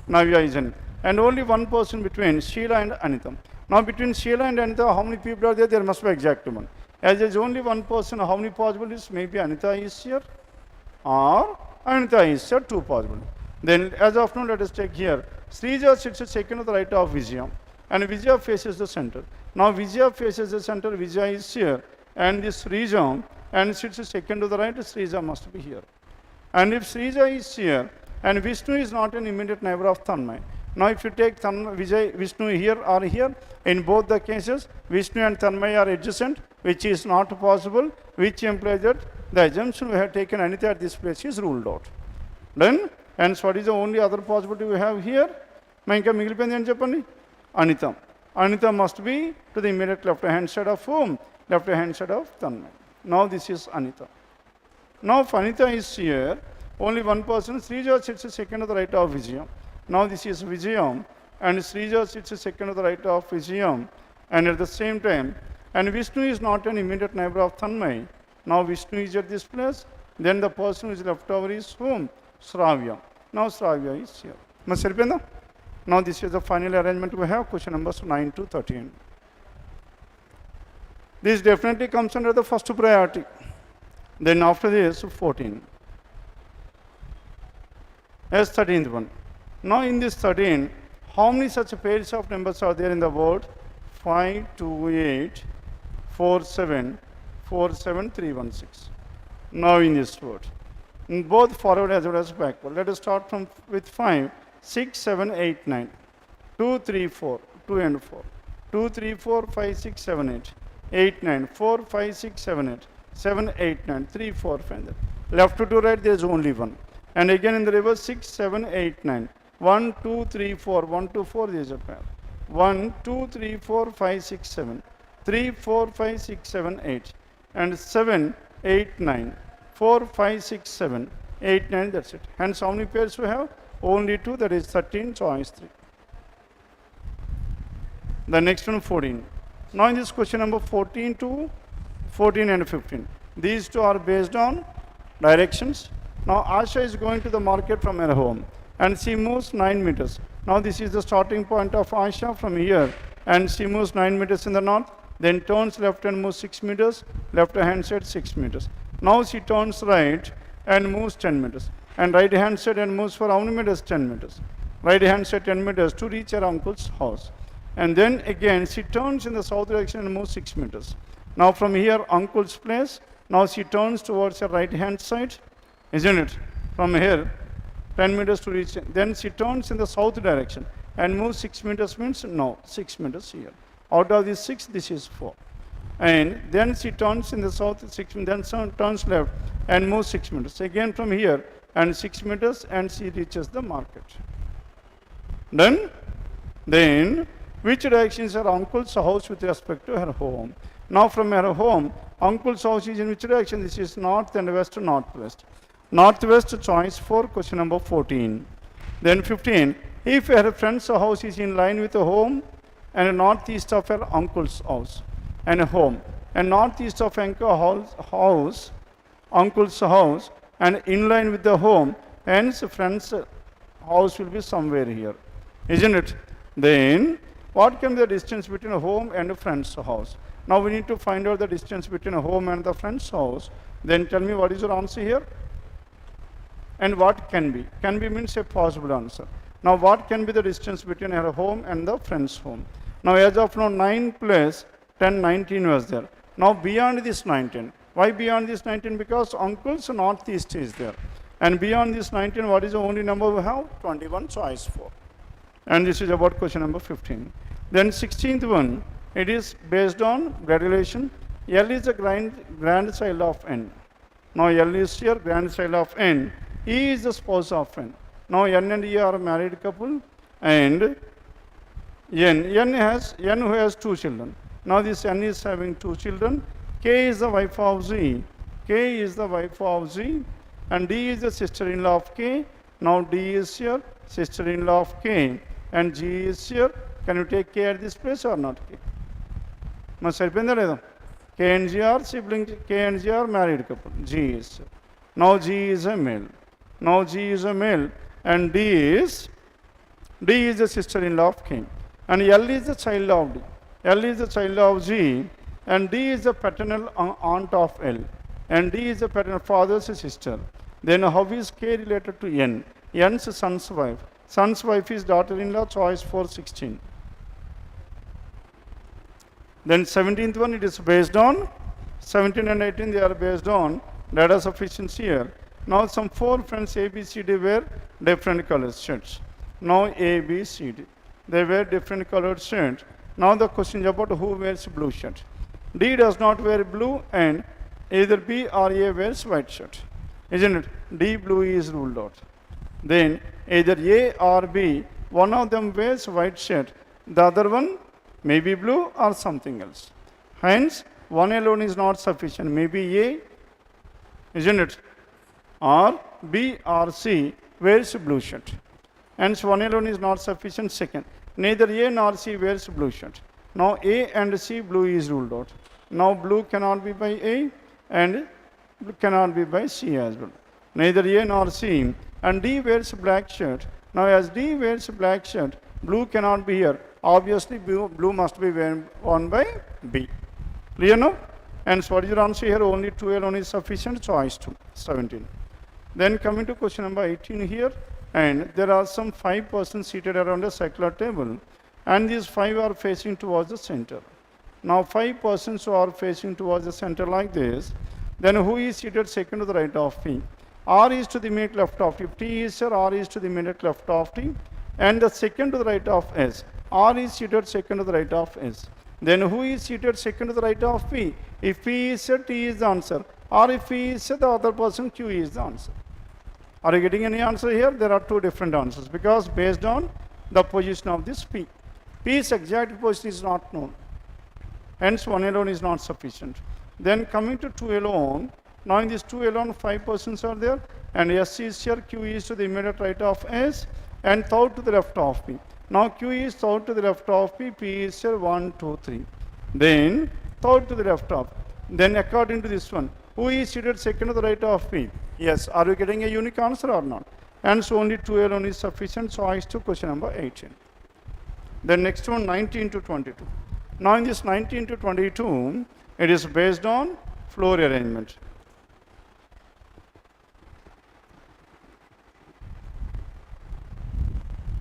Navya is in. And only one person between Sheila and Anita. Now between Sheila and Anita, how many people are there? There must be exact one. As there is only one person, how many possibilities? Maybe Anita is here or Anita is here, 2 possible. Then as of now, let us take here. Srija sits second to the right of Vijaya and Vijaya faces the center. Now Vijaya faces the center, Vijaya is here and this Srija and sits second to the right, Srija must be here. And if Srija is here and Vishnu is not an immediate neighbor of Tanmay. Now if you take Vishnu here or here, in both the cases, Vishnu and Tanmay are adjacent, which is not possible, which implies that the assumption we have taken Anita at this place is ruled out. Then, hence what is the only other possibility we have here? Anita. Anita must be to the immediate left hand side of whom? Left hand side of Tanmay. Now this is Anita. Now if Anita is here, only one person, Srija sits second to the right of Vijaya. Now this is Vijaya and Srija sits second to the right of Vijaya and at the same time, and Vishnu is not an immediate neighbor of Tanmay. Now Vishnu is at this place, then the person who is left over is whom? Sravya. Now Sravya is here. Now this is the final arrangement we have, question numbers 9 to 13. This definitely comes under the first priority. Then after this, 14. As 13th one. Now in this 13, how many such pairs of numbers are there in the word? 5, 2, 8, 4, 7, 4, 7, 3, 1, 6. Now in this word, in both forward as well as backward. Let us start with 5, 6, 7, 8, 9, 2, 3, 4, 2 and 4, 2, 3, 4, 5, 6, 7, 8, 8, 9, 4, 5, 6, 7, 8, 7, 8, 9, 3, 4, 5. Left to right, there is only one. And again in the reverse, 6, 7, 8, 9. 1, 2, 3, 4, 1, 2, 4, there is a pair. 1, 2, 3, 4, 5, 6, 7, 3, 4, 5, 6, 7, 8, and 7, 8, 9, 4, 5, 6, 7, 8, 9, that's it. Hence, how many pairs we have? Only 2, that is 13, choice 3. The next one, 14. Now in this question number 14 to 14 and 15. These two are based on directions. Now Asha is going to the market from her home and she moves 9 meters. Now this is the starting point of Asha from here and she moves 9 meters in the north, then turns left and moves 6 meters, left hand side 6 meters. Now she turns right and moves 10 meters and right hand side and moves for how many meters? 10 meters. Right hand side 10 meters to reach her uncle's house. And then again she turns in the south direction and moves 6 meters. Now from here uncle's place, now she turns towards her right hand side, isn't it? From here 10 meters to reach, then she turns in the south direction and moves 6 meters means no, 6 meters here. Out of these 6, this is 4. And then she turns in the south 6, then turns left and moves 6 meters. Again from here and 6 meters and she reaches the market. Then which direction is her uncle's house with respect to her home? Now from her home, uncle's house is in which direction? This is north and west to northwest. Northwest, choice 4, question number 14. Then 15, if her friend's house is in line with the home and northeast of her uncle's house and home, and northeast of uncle's house and in line with the home, hence friend's house will be somewhere here, isn't it? Then what can be the distance between a home and a friend's house? Now we need to find out the distance between a home and the friend's house. Then tell me what is your answer here? And what can be? Can be means a possible answer. Now what can be the distance between her home and the friend's home? Now as of now 9 plus 10, 19 was there. Now beyond this 19, Why beyond this 19? Because uncle's northeast is there. And beyond this 19, what is the only number we have? 21, choice 4. And this is about question number 15. Then 16th one, it is based on gradation. L is the grandchild of N. Now L is here, grandchild of N. E is the spouse of N. Now N and E are a married couple, and N who has 2 children. Now this N is having 2 children. K is the wife of Z. K is the wife of Z, and D is the sister-in-law of K. Now D is here, sister-in-law of K, and G is here. Can you take K at this place or not? Must have been there. K and G are siblings. K and G are married couple. G is here. Now G is a male. Now G is a male, and D is the sister-in-law of K, and L is the child of D. L is the child of G, and D is the paternal aunt of L, and D is the paternal father's sister. Then how is K related to N? N's son's wife. Son's wife is daughter-in-law, choice 416. Then 17th one, it is based on 17 and 18, they are based on data sufficiency here. Now some 4 friends A, B, C, D wear different color shirts. Now A, B, C, D, they wear different colored shirts. Now the question is about who wears blue shirt. D does not wear blue, and either B or A wears white shirt. Isn't it? D blue is ruled out. Then either A or B, one of them wears white shirt, the other one may be blue or something else. Hence, one alone is not sufficient. Maybe A, isn't it? Or B or C wears blue shirt. Hence, one alone is not sufficient. Second, neither A nor C wears blue shirt. Now A and C, blue is ruled out. Now blue cannot be by A and cannot be by C as well. Neither A nor C, and D wears black shirt. Now as D wears black shirt, blue cannot be here. Obviously blue must be worn by B. Clear now? And so what is your answer here? Only 2 alone is sufficient, choice 2, 17. Then coming to question number 18 here, and there are some 5 persons seated around a circular table, and these 5 are facing towards the center. Now 5 persons who are facing towards the center like this, then who is seated second to the right of P? R is to the immediate left of T. If T is here, R is to the immediate left of T, and the second to the right of S. R is seated second to the right of S. Then who is seated second to the right of P? If P is here, T is the answer. Or if P is here, the other person, Q is the answer. Are you getting any answer here? There are 2 different answers, because based on the position of this P. P's exact position is not known. Hence, 1 alone is not sufficient. Then coming to 2 alone, now in this 2 alone, 5 persons are there, and S is here, Q is to the immediate right of S, and third to the left of P. Now Q is third to the left of P, P is here 1, 2, 3. Then third to the left of. Then according to this one, who is seated second to the right of P? Yes, are you getting a unique answer or not? And so only 2 alone is sufficient, choice to question number 18. Then next one, 19 to 22. Now in this 19 to 22, it is based on floor arrangement.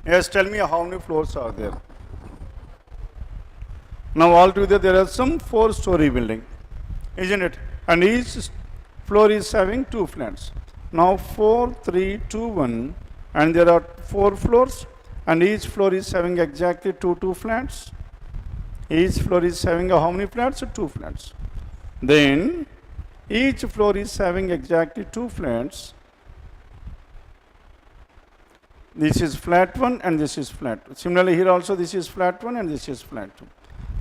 Yes, tell me how many floors are there. Now altogether there are some 4-story building, isn't it? And each floor is having 2 flats. Now 4, 3, 2, 1, and there are 4 floors, and each floor is having exactly 2 flats. Each floor is having how many flats? 2 flats. Then each floor is having exactly 2 flats. This is flat 1 and this is flat 2. Similarly, here also this is flat 1 and this is flat 2.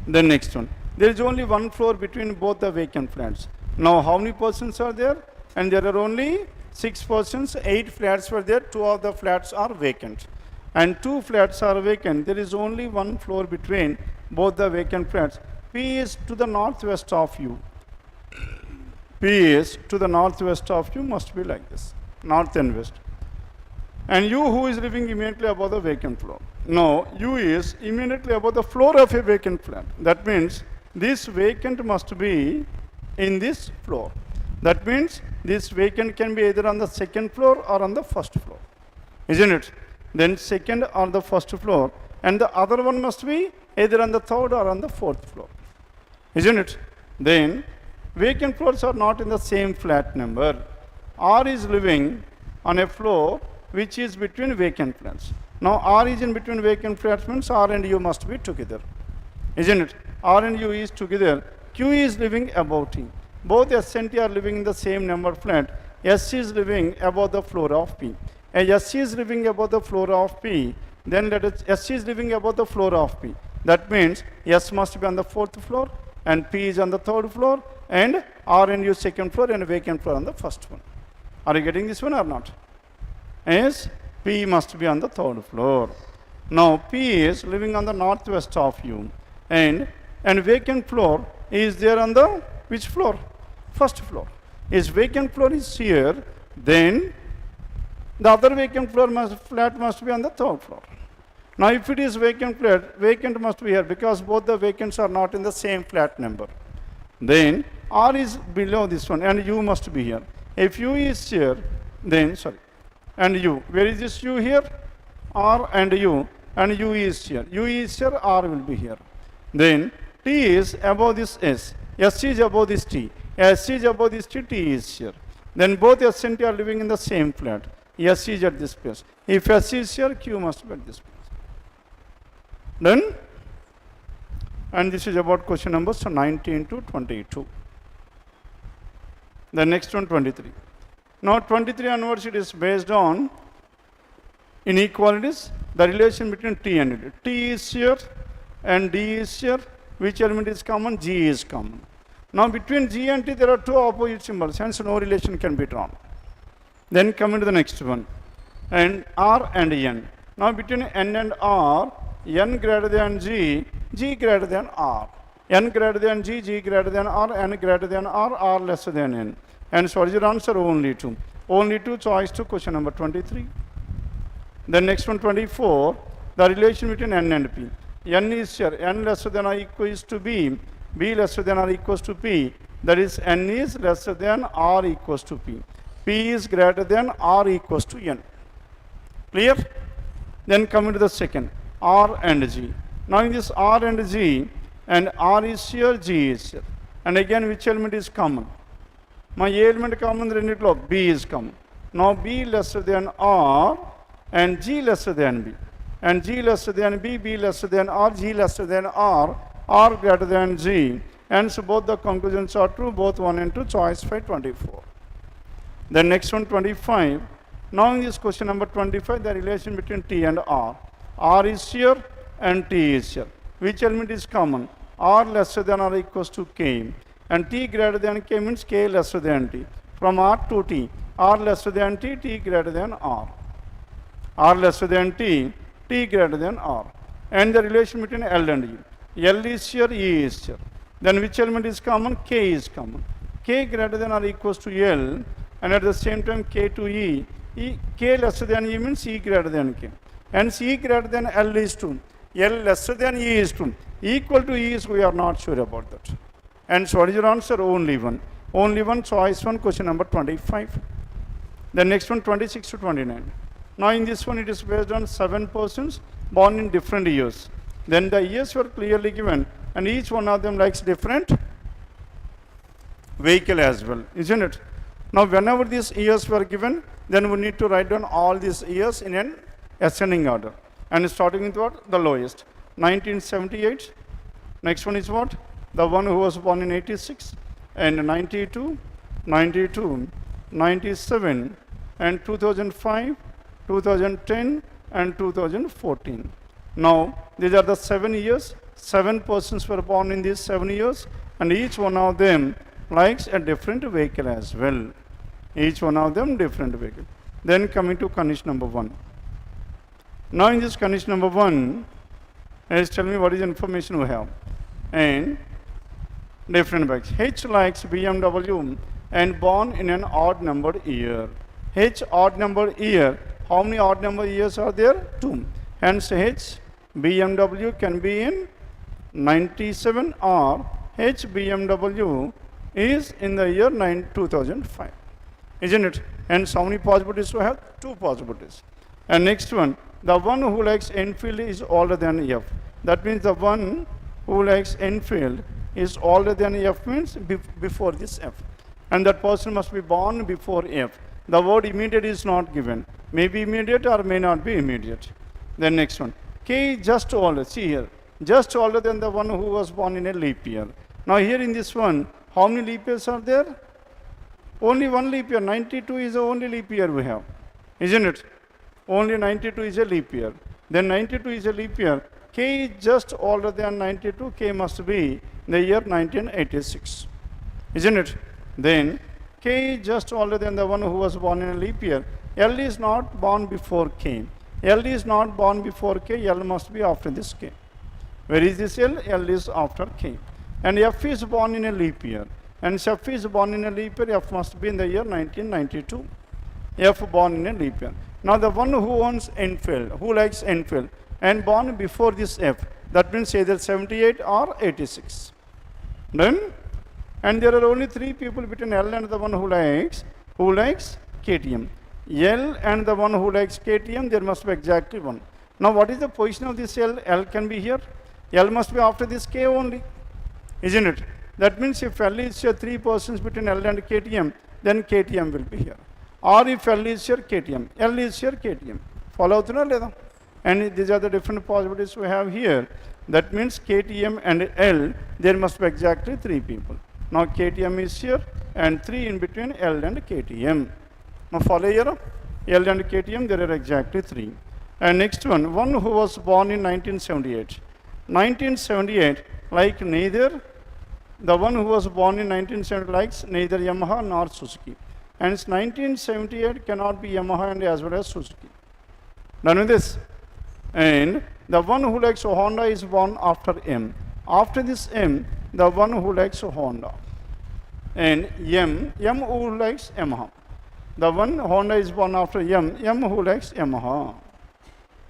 Then next one. There is only 1 floor between both the vacant flats. Now how many persons are there? And there are only 6 persons, 8 flats were there, 2 of the flats are vacant. And 2 flats are vacant. There is only 1 floor between both the vacant flats. P is to the northwest of you. P is to the northwest of you must be like this, north and west. And U who is living immediately above the vacant floor. No, U is immediately above the floor of a vacant flat. That means this vacant must be in this floor. That means this vacant can be either on the second floor or on the first floor. Isn't it? Then second or the first floor. And the other one must be either on the third or on the fourth floor. Isn't it? Then Vacant floors are not in the same flat number. R is living on a floor which is between vacant flats. Now R is in between vacant flats means R and U must be together. Isn't it? R and U is together. Q is living above T. Both S and T are living in the same number flat. S is living above the floor of P. As S is living above the floor of P, then let us, S is living above the floor of P. That means S must be on the 4th floor and P is on the 3rd floor and R and U 2nd floor and vacant floor on the 1st one. Are you getting this one or not? Yes, P must be on the 3rd floor. Now P is living on the northwest of U and vacant floor is there on the which floor? 1st floor. Is vacant floor is here, then the other vacant floor flat must be on the 3rd floor. Now if it is vacant flat, vacant must be here because both the vacants are not in the same flat number. Then R is below this one and U must be here. If U is here, then and U. Where is this U here? R and U is here. U is here, R will be here. Then T is above this S. S is above this T. S is above this T, T is here. Then both S and T are living in the same flat. S is at this place. If S is here, Q must be at this place. Done? And this is about question numbers 19 to 22. The next one, 23. Now 23 onwards, it is based on inequalities, the relation between T and D. T is here and D is here. Which element is common? G is common. Now between G and T, there are two opposite symbols, hence no relation can be drawn. Then coming to the next one, and R and N. Now between N and R, N greater than G, G greater than R. N greater than G, G greater than R, N greater than R lesser than N. And so what is your answer? Only 2. Only 2, choice 2, question number 23. The next one, 24, the relation between N and P. N is here, N lesser than or equals to B, B lesser than or equals to P, that is N is lesser than R equals to P. P is greater than R equals to N. Clear? Then coming to the second, R and G. Now in this R and G, and R is here, G is here. And again, which element is common? My element common, B is common. Now B lesser than R and G lesser than B. And G lesser than B, B lesser than R, G lesser than R greater than G. And so both the conclusions are true, both 1 and 2, choice 5, 24. The next one, 25. Now in this question number 25, the relation between T and R. R is here and T is here. Which element is common? R lesser than or equals to K. And T greater than K means K lesser than T. From R to T, R lesser than T, T greater than R. R lesser than T, T greater than R. And the relation between L and E. L is here, E is here. Then which element is common? K is common. K greater than or equals to L, and at the same time K to E. K lesser than E means E greater than K. Hence E greater than L is 2. L lesser than E is 2. Equal to E is, we are not sure about that. And so what is your answer? Only 1. Only 1, choice 1, question number 25. The next one, 26 to 29. Now in this one, it is based on 7 persons born in different years. Then the years were clearly given, and each one of them likes different vehicle as well, isn't it? Now whenever these years were given, then we need to write down all these years in an ascending order. And starting with what? The lowest. 1978. Next one is what? The one who was born in 86, and 92, 92, 97, and 2005, 2010, and 2014. Now, these are the 7 years. 7 persons were born in these 7 years, and each one of them likes a different vehicle as well. Each one of them different vehicle. Then coming to condition number 1. Now in this condition number 1, let's tell me what is the information we have. And different bikes. H likes BMW and born in an odd numbered year. H odd numbered year. How many odd number years are there? 2. Hence H BMW can be in 97, or H BMW is in the year 2005. Isn't it? And how many possibilities we have? 2 possibilities. And next one, the one who likes Enfield is older than F. That means the one who likes Enfield is older than F means before this F. And that person must be born before F. The word immediate is not given. May be immediate or may not be immediate. Then next one. K is just older. See here. Just older than the one who was born in a leap year. Now here in this one, how many leap years are there? Only one leap year. 92 is the only leap year we have. Isn't it? Only 92 is a leap year. Then 92 is a leap year. K is just older than 92. K must be the year 1986. Isn't it? Then K is just older than the one who was born in a leap year. L is not born before K. L is not born before K. L must be after this K. Where is this L? L is after K. And F is born in a leap year. And F is born in a leap year. F must be in the year 1992. F born in a leap year. Now the one who owns Enfield, who likes Enfield, and born before this F, that means either 78 or 86. Done? And there are only three people between L and the one who likes KTM. L and the one who likes KTM, there must be exactly one. Now what is the position of this L? L can be here. L must be after this K only. Isn't it? That means if L is here, three persons between L and KTM, then KTM will be here. Or if L is here, KTM. L is here, KTM. Follow through? And these are the different possibilities we have here. That means KTM and L, there must be exactly three people. Now KTM is here and three in between L and KTM. Now follow here. L and KTM, there are exactly three. And next one who was born in 1978. 1978, like neither, the one who was born in 1970 likes neither Yamaha nor Suzuki. And 1978 cannot be Yamaha and as well as Suzuki. Done with this? And the one who likes Honda is born after M. After this M, the one who likes Honda. And M who likes Yamaha. The one Honda is born after M who likes Yamaha.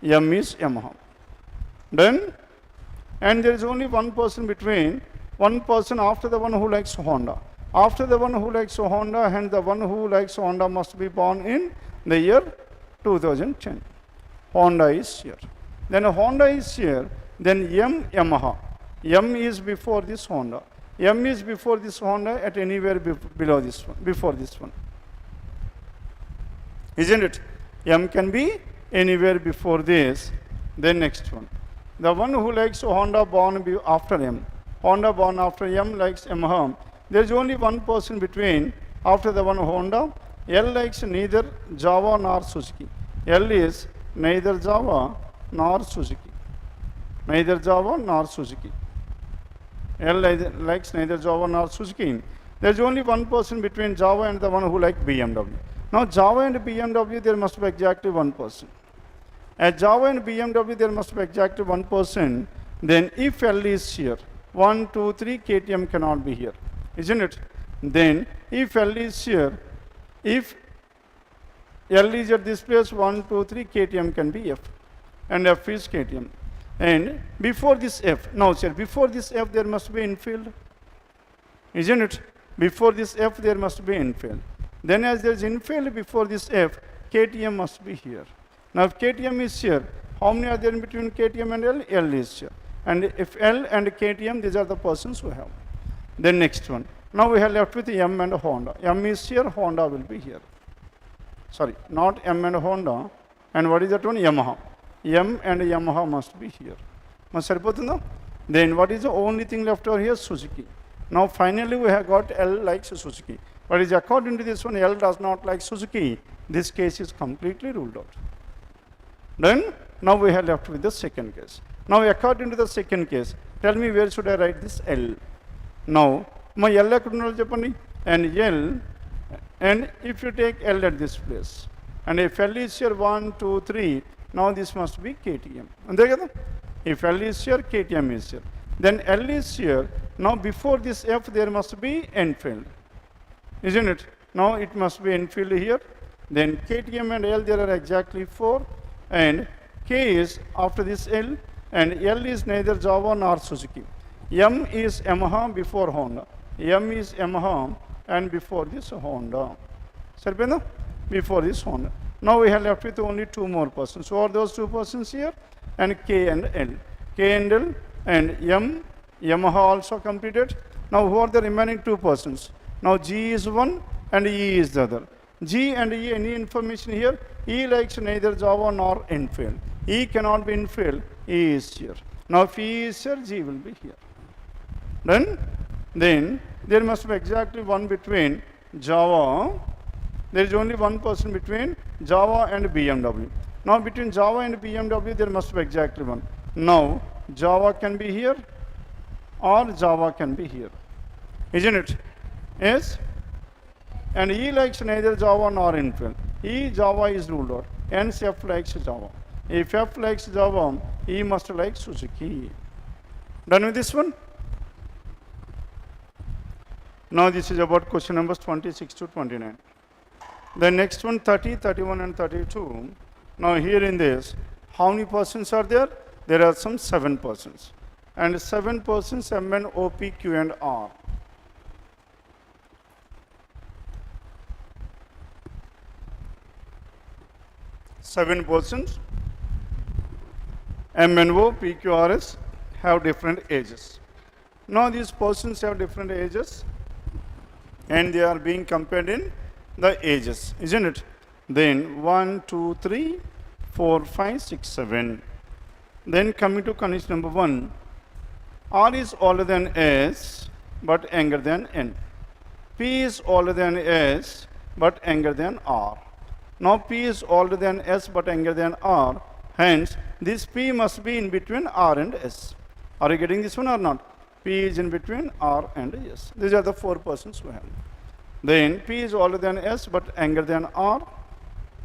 M is Yamaha. Done? And there is only one person after the one who likes Honda. After the one who likes Honda, and the one who likes Honda must be born in the year 2010. Honda is here. Then Honda is here. Then Yamaha. M is before this Honda. M is before this Honda at anywhere below this one, before this one. Isn't it? M can be anywhere before this. Then next one. The one who likes Honda born after M. Honda born after M likes Yamaha. There is only one person between after the one Honda. L likes neither Java nor Suzuki. L is neither Java nor Suzuki. Neither Java nor Suzuki. L likes neither Java nor Suzuki. There is only one person between Java and the one who likes BMW. Now Java and BMW, there must be exactly one person. At Java and BMW, there must be exactly one person. Then if L is here, 1, 2, 3, KTM cannot be here. Isn't it? Then if L is here, if L is at this place, 1, 2, 3, KTM can be F. And F is KTM. And before this F, now sir, before this F there must be infield. Isn't it? Before this F there must be infield. Then as there is infield before this F, KTM must be here. Now if KTM is here, how many are there in between KTM and L? L is here. And if L and KTM, these are the persons we have. Then next one. Now we have left with M and Honda. M is here, Honda will be here. Sorry, not M and Honda. And what is that one? Yamaha. M and Yamaha must be here. Then what is the only thing left over here? Suzuki. Now finally we have got L likes Suzuki. But is according to this one, L does not like Suzuki. This case is completely ruled out. Then now we have left with the second case. Now according to the second case, tell me where should I write this L? Now, my L and L, and if you take L at this place, and if L is here 1, 2, 3, now this must be KTM. If L is here, KTM is here. Then L is here. Now before this F, there must be Enfield. Isn't it? Now it must be Enfield here. Then KTM and L, there are exactly 4. And K is after this L, and L is neither Java nor Suzuki. M is Yamaha before Honda. M is Yamaha and before this Honda. Sarpena? Before this Honda. Now we have left with only 2 more persons. So are those 2 persons here? And K and L. K and L and M Yamaha also completed. Now who are the remaining two persons? Now G is one and E is the other. G and E, any information here? E likes neither Java nor infield. E cannot be infield, E is here. Now if E is here, G will be here. Then there must be exactly one between Java. There is only one person between Java and BMW. Now between Java and BMW there must be exactly one. Now Java can be here or Java can be here. Isn't it? Yes? And E likes neither Java nor infield. E Java is ruled out. Hence F likes Java. If F likes Java, E must like Suzuki. Done with this one? Now this is about question numbers 26 to 29. The next one 30, 31 and 32. Now here in this, how many persons are there? There are some 7 persons. And 7 persons M, N, O, P, Q and R. Seven persons M, N, O, P, Q, R, S have different ages. Now these persons have different ages and they are being compared in the ages, isn't it? Then 1, 2, 3, 4, 5, 6, 7. Then coming to condition number 1, R is older than S but younger than N. P is older than S but younger than R. Now P is older than S but younger than R. Hence, this P must be in between R and S. Are you getting this one or not? P is in between R and S. These are the 4 persons we have. Then P is older than S but younger than R.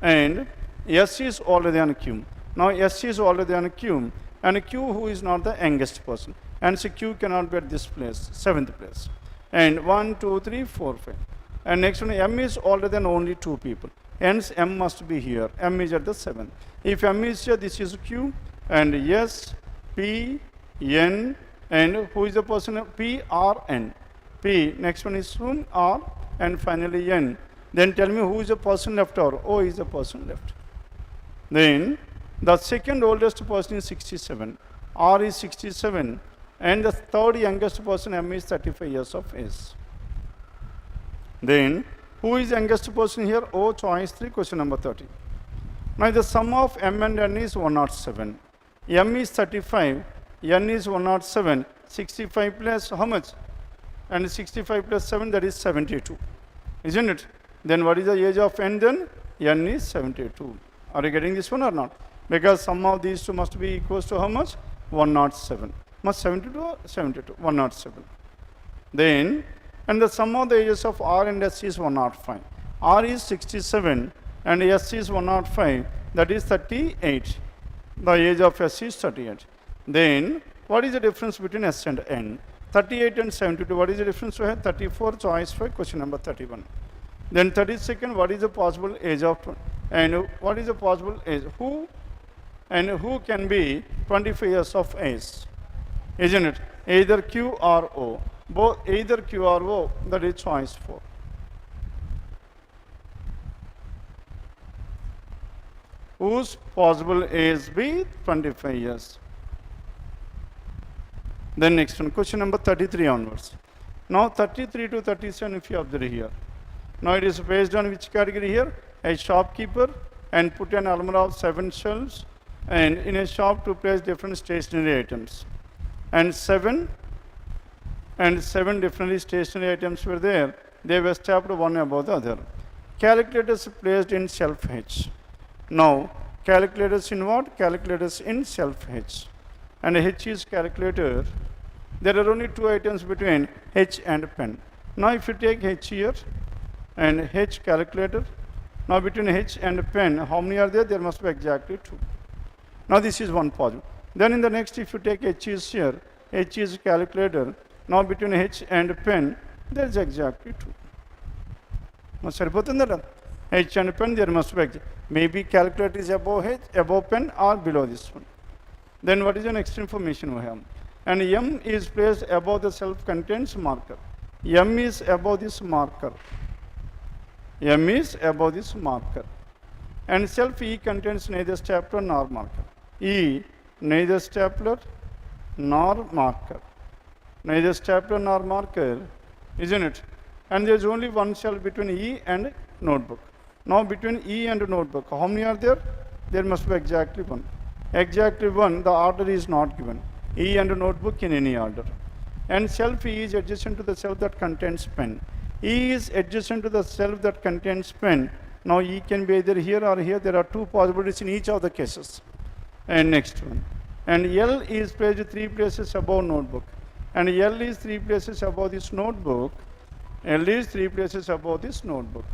And S is older than Q. Now S is older than Q. And Q who is not the youngest person. And so Q cannot be at this place, 7th place. And 1, 2, 3, 4, 5. And next one, M is older than only 2 people. Hence M must be here. M is at the 7th. If M is here, this is Q and S, P, N, and who is the person? P, R, N. P, next one is whom? R, and finally N. Then tell me who is the person left or O is the person left. Then the second oldest person is 67. R is 67. And the third youngest person M is 35 years of age. Then who is youngest person here? O, choice 3, question number 30. Now the sum of M and N is 107. M is 35, N is 107. 65 plus how much? And 65 plus 7, that is 72. Isn't it? Then what is the age of N then? N is 72. Are you getting this one or not? Because sum of these two must be equals to how much? 107. Must 72 or 72? 107. Then, and the sum of the ages of R and S is 105. R is 67 and S is 105, that is 38. The age of S is 38. Then, what is the difference between S and N? 38 and 72, what is the difference we have? 34, choice 5, question number 31. Then 32nd, what is the possible age of, and what is the possible age? Who and who can be 25 years of age? Isn't it? Either Q or O. Both either Q or O, that is choice 4. Whose possible age be 25 years? Then next one, question number 33 onwards. Now 33 to 37 if you observe here. Now it is based on which category here? A shopkeeper and put an almirah of 7 shelves and in a shop to place different stationery items. And seven different stationery items were there. They were stacked one above the other. Calculators placed in shelf H. Now, calculators in what? Calculators in shelf H. And H is calculator. There are only 2 items between H and pen. Now, if you take H here and H calculator, now between H and pen, how many are there? There must be exactly 2. Now, this is one possible. Then in the next, if you take H is here, H is calculator. Now between H and pen, there is exactly 2. H and pen, there must be maybe calculator is above H, above pen or below this one. Then what is the next information we have? And M is placed above the self-contained marker. M is above this marker. M is above this marker. And self E contains neither stapler nor marker. E, neither stapler nor marker. neither stapler nor marker, isn't it? And there's only one cell between E and notebook. Now between E and notebook, how many are there? There must be exactly one. Exactly one, the order is not given. E and notebook in any order. And self E is adjacent to the self that contains pen. E is adjacent to the self that contains pen. Now E can be either here or here. There are two possibilities in each of the cases. And next one. And L is placed 3 places above notebook. And L is 3 places above this notebook. L is 3 places above this notebook.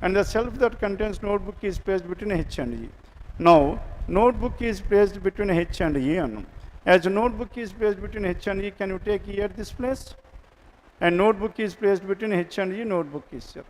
And the self that contains notebook is placed between H and E. Now, notebook is placed between H and E. As notebook is placed between H and E, can you take E at this place? And notebook is placed between H and E, notebook is here.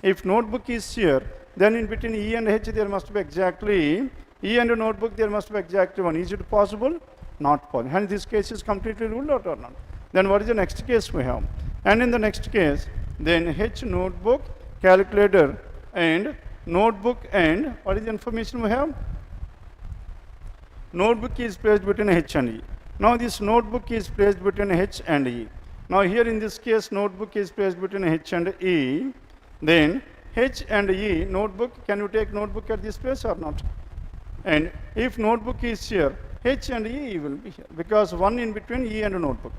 If notebook is here, then in between E and H there must be exactly, E and notebook there must be exactly one. Is it possible? Not possible. Hence this case is completely ruled out or not. Then what is the next case we have? And in the next case, then H notebook, calculator and notebook, and what is the information we have? Notebook is placed between H and E. Now this notebook is placed between H and E. Now here in this case, notebook is placed between H and E. Then H and E, notebook, can you take notebook at this place or not? And if notebook is here, H and E will be here, because one in between E and notebook.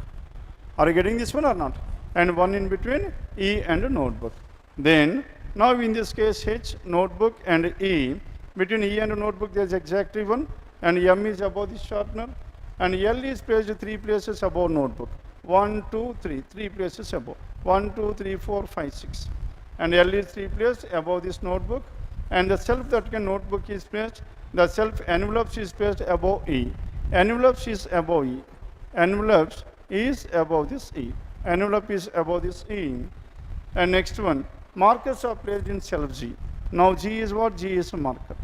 Are you getting this one or not? And one in between E and notebook. Then now in this case, H, notebook and E, between E and notebook there is exactly one, and M is above the shortener, and L is placed 3 places above notebook. 1, 2, 3, 3 places above. 1, 2, 3, 4, 5, 6. And L is 3 places above this notebook, and the self that can notebook is placed, the self envelopes is placed above E. Envelopes is above E. Envelopes is above this E. Envelope is above this E. And next one, markers are placed in self G. Now G is what? G is a marker.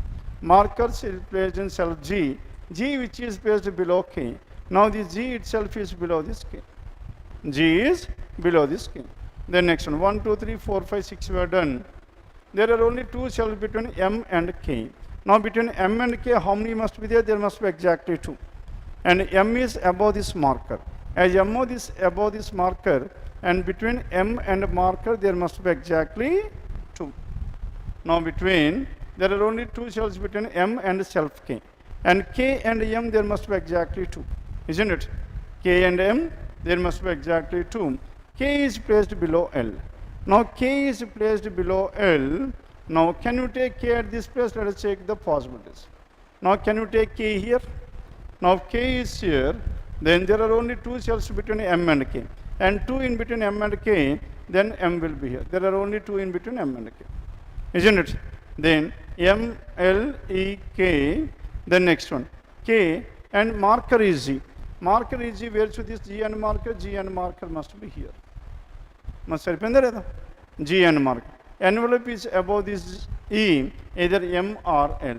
Markers is placed in self G. G which is placed below K. Now this G itself is below this K. G is below this K. Then next one, 1, 2, 3, 4, 5, 6 we are done. There are only two cells between M and K. Now between M and K, how many must be there? There must be exactly 2. And M is above this marker. As M is above this marker, and between M and marker, there must be exactly 2. Now between, there are only two cells between M and self K. And K and M, there must be exactly 2. Isn't it? K and M, there must be exactly 2. K is placed below L. Now K is placed below L. Now can you take K at this place? Let us check the possibilities. Now can you take K here? Now K is here. Then there are only two cells between M and K. And 2 in between M and K, then M will be here. There are only 2 in between M and K. Isn't it? Then M, L, E, K. Then next one, K, and marker is G. Marker is G. Where should this G and marker? G and marker must be here. Must be G and marker. Envelope is above this E, either M or L.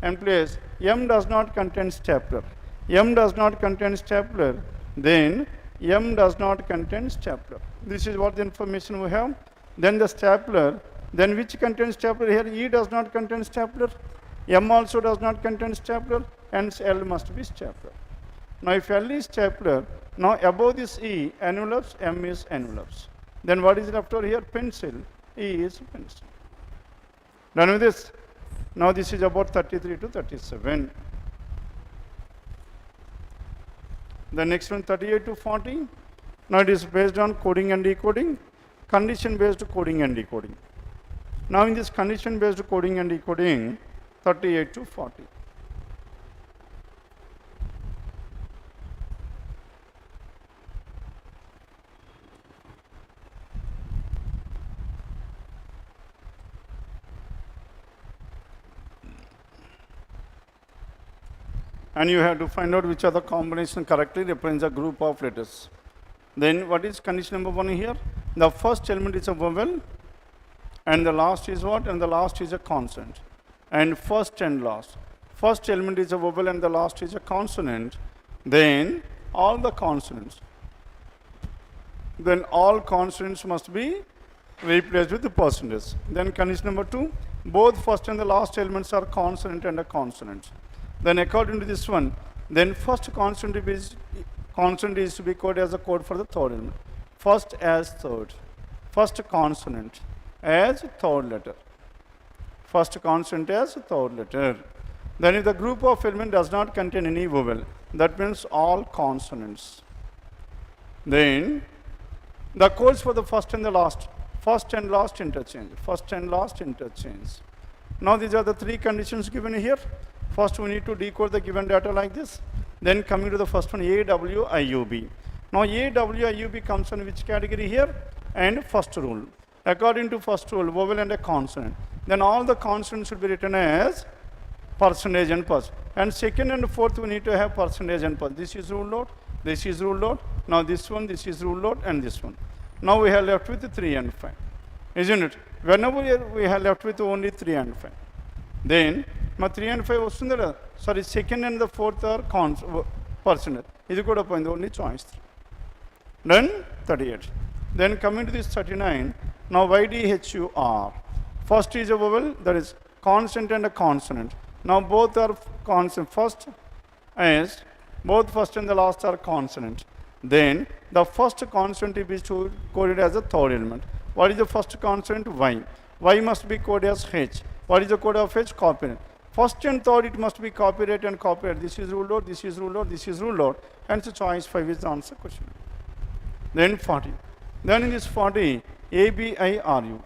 And place M does not contain stapler. M does not contain stapler. Then M does not contain stapler. This is what the information we have. Then the stapler. Then which contains stapler here? E does not contain stapler. M also does not contain stapler. Hence L must be stapler. Now if L is stapler, now above this E, envelopes, M is envelopes. Then what is left over here? Pencil. E is pencil. Done with this? Now this is about 33 to 37. The next one, 38 to 40. Now it is based on coding and decoding, condition based coding and decoding. Now in this condition based coding and decoding, 38 to 40. And you have to find out which are the combination correctly represents a group of letters. Then what is condition number 1 here? The first element is a vowel, and the last is what? And the last is a consonant. And first and last. First element is a vowel and the last is a consonant. Then all the consonants. Then all consonants must be replaced with the percentage. Then condition number 2, both first and the last elements are consonant and a consonant. Then according to this one, then first consonant consonant is to be coded as a code for the third element. First as third. First consonant as third letter. First consonant as third letter. Then if the group of element does not contain any vowel, that means all consonants. Then the codes for the first and the last. First and last interchange. First and last interchange. Now these are the three conditions given here. First we need to decode the given data like this. Then coming to the first one, A, W, I, U, B. Now A, W, I, U, B comes in which category here? And first rule. According to first rule, vowel and a consonant. Then all the consonants should be written as percentage and pulse. And second and fourth we need to have percentage and pulse. This is rule out. This is rule out. Now this one, this is rule out, and this one. Now we have left with 3 and 5. Isn't it? Whenever we have left with only 3 and 5. Then, 3 and 5 was sorry, second and the fourth are percentage. This is only choice 3. Then 38. Then coming to this 39. Now YDHUR. First is a vowel, that is consonant and a consonant. Now both are consonant. First is, both first and the last are consonant. Then the first consonant is coded as a third element. What is the first consonant? Y. Y must be coded as H. What is the code of H? Copyright. First and third it must be copyright and copyright. This is ruled out, this is ruled out, this is ruled out. And so choice 5 is the answer question. Then 40. Then in this 40, ABIRU.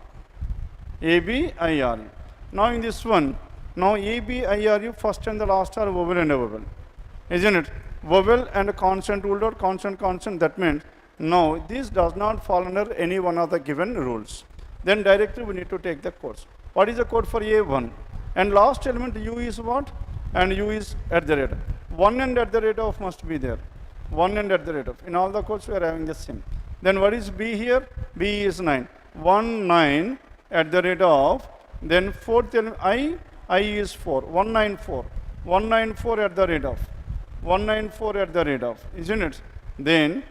ABIRU. Now in this one, now ABIRU first and the last are vowel and a vowel. Isn't it? Vowel and a consonant ruled out, consonant. That means no, this does not fall under any one of the given rules. Then directly we need to take the codes. What is the code for A1? And last element U is what? And U is at the rate. 1 and at the rate of must be there. 1 and at the rate of. In all the codes we are having the same. Then what is B here? B is 9. 1, 9 at the rate of. Then fourth element I is 4. 194. 194 at the rate of. 194 at the rate of. Isn't it? Then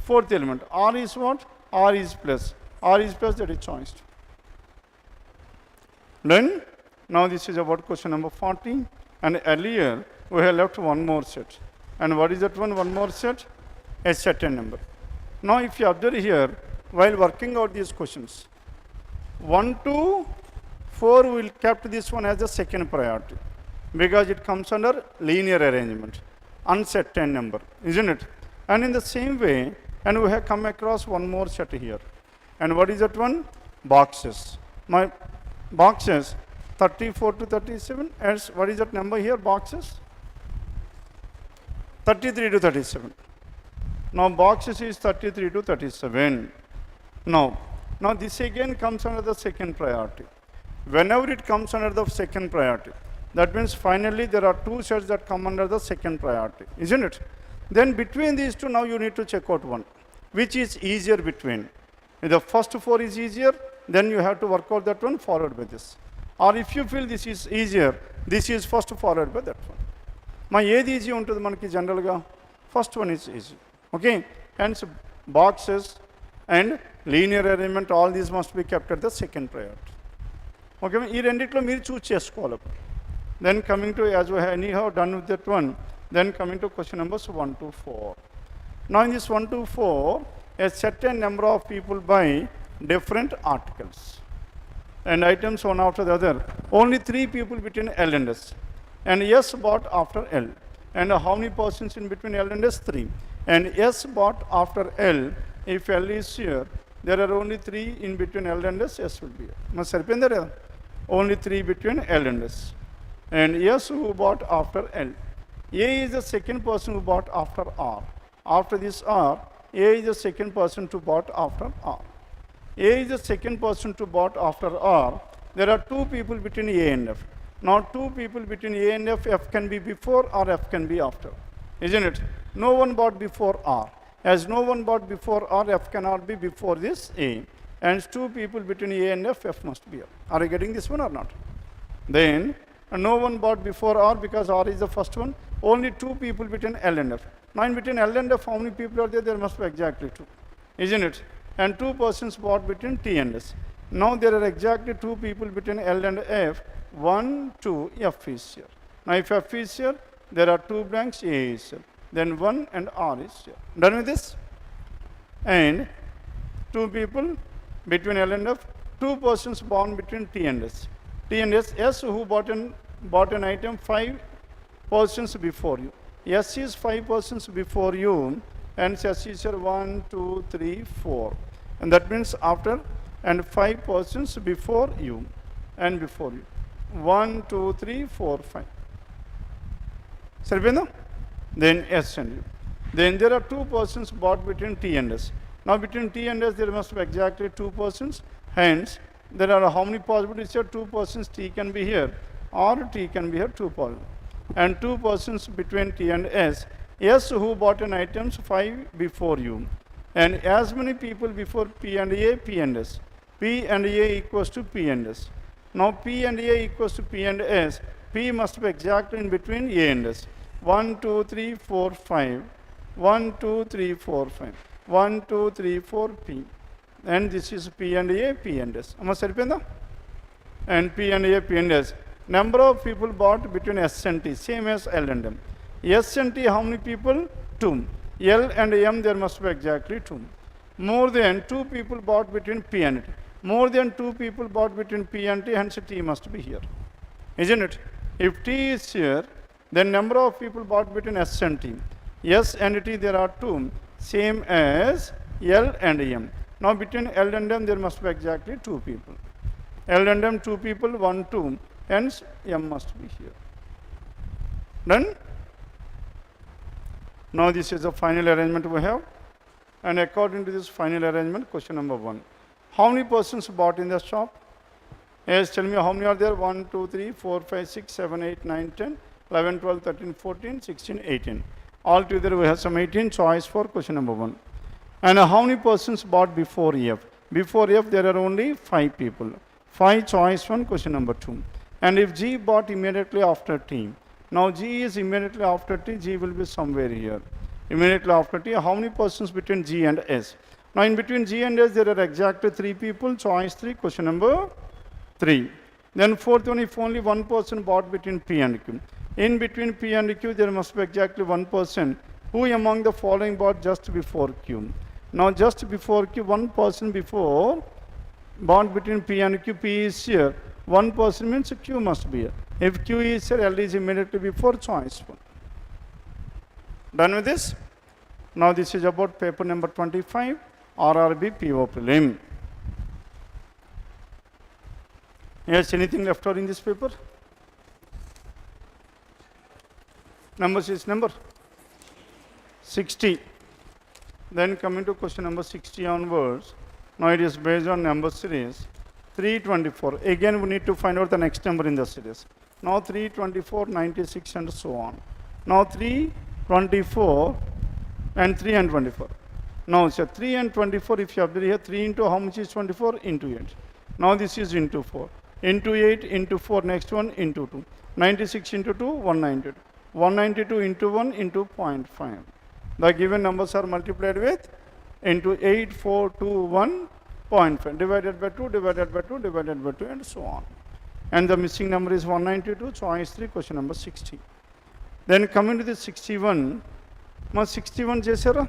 fourth element. R is what? R is plus. R is plus, that is choice. Then, now this is about question number 40. And earlier, we have left one more set. And what is that one? One more set? A certain number. Now, if you observe here, while working out these questions, 1 to 4 will kept this one as the second priority. Because it comes under linear arrangement. Uncertain number, isn't it? And in the same way, and we have come across one more set here. And what is that one? Boxes. My boxes 34 to 37. As what is that number here? Boxes 33 to 37. Now boxes is 33 to 37. Now this again comes under the second priority. Whenever it comes under the second priority, that means finally there are two sets that come under the second priority, isn't it? Then between these two, now you need to check out one. Which is easier between? If the first 4 is easier, then you have to work out that one followed by this. Or if you feel this is easier, this is first followed by that one. My ఏది easy ఉంటుంది మనకి జనరల్గా? First one is easy. Okay? Hence boxes and linear arrangement, all these must be kept at the second priority. Okay? ఈ రెండిట్లో మీరు చూస్ చేసుకోవాలి. Then coming to, as we have anyhow done with that one, then coming to question numbers 1 to 4. Now in this 1 to 4, a certain number of people buy different articles and items one after the other. Only 3 people between L and S. And S bought after L. And how many persons in between L and S? 3. And S bought after L. If L is here, there are only 3 in between L and S. S will be here. Must saripinda there. Only 3 between L and S. And S who bought after L. A is the second person who bought after R. After this R, A is the second person to bought after R. A is the second person to bought after R. There are 2 people between A and F. Now 2 people between A and F, F can be before or F can be after. Isn't it? No one bought before R. As no one bought before R, F cannot be before this A. And 2 people between A and F, F must be here. Are you getting this one or not? Then, no one bought before R because R is the first one. Only 2 people between L and F. Now in between L and F, how many people are there? There must be exactly 2. Isn't it? And 2 persons bought between T and S. Now there are exactly 2 people between L and F. 1, 2, F is here. Now if F is here, there are 2 blanks, A is here. then 1 and R is here. Done with this? And 2 people between L and F, 2 persons born between T and S. T and S, S who bought an item 5 persons before you. S is 5 persons before you, and S is here 1, 2, 3, 4. And that means after, and 5 persons before you, and before you. 1, 2, 3, 4, 5. Sarvena? Then S and U. Then there are 2 persons bought between T and S. Now between T and S there must be exactly 2 persons. Hence, there are how many possibilities here? 2 persons T can be here, or T can be here, 2 possibilities. And 2 persons between T and S. S who bought an items 5 before you. And as many people before P and A, P and S. P and A equals to P and S. Now P and A equals to P and S. P must be exactly in between A and S. 1, 2, 3, 4, 5. 1, 2, 3, 4, 5. 1, 2, 3, 4, P. And this is P and A, P and S. And P and A, P and S. Number of people bought between S and T, same as L and M. S and T, how many people? 2. L and M, there must be exactly 2. More than 2 people bought between P and T. More than 2 people bought between P and T, hence T must be here. Isn't it? If T is here, then number of people bought between S and T. S and T, there are 2, same as L and M. Now between L and M, there must be exactly 2 people. L and M, 2 people, 1, 2. Hence, M must be here. Done? Now this is the final arrangement we have. And according to this final arrangement, question number 1. How many persons bought in the shop? Yes, tell me how many are there? 1, 2, 3, 4, 5, 6, 7, 8, 9, 10, 11, 12, 13, 14, 16, 18. Altogether we have some 18 choice for question number 1. And how many persons bought before F? Before F there are only 5 people. 5 choice 1, question number 2. And if G bought immediately after T. Now G is immediately after T, G will be somewhere here. Immediately after T, how many persons between G and S? Now in between G and S there are exactly 3 people, choice 3, question number 3. Then fourth one, if only 1 person bought between P and Q. In between P and Q there must be exactly 1 person. Who among the following bought just before Q? Now just before Q, 1 person before bought between P and Q, P is here. 1 person means Q must be here. If Q is here, L is immediately before choice 1. Done with this? Now this is about paper number 25, RRB PO Prelim. Yes, anything left out in this paper? Numbers is number 60. Then coming to question number 60 onwards. Now it is based on number series 324. Again we need to find out the next number in the series. Now 324, 96 and so on. Now 324 and 3 and 24. Now so 3 and 24, if you have here 3 into how much is 24? Into 8. Now this is into 4. Into 8, into 4, next one into 2. 96 into 2, 192. 192 into 1 into 0.5. The given numbers are multiplied with into 8421.5 divided by 2, divided by 2, divided by 2 and so on. And the missing number is 192, choice 3, question number 60. Then coming to the 61, must 61 chesara?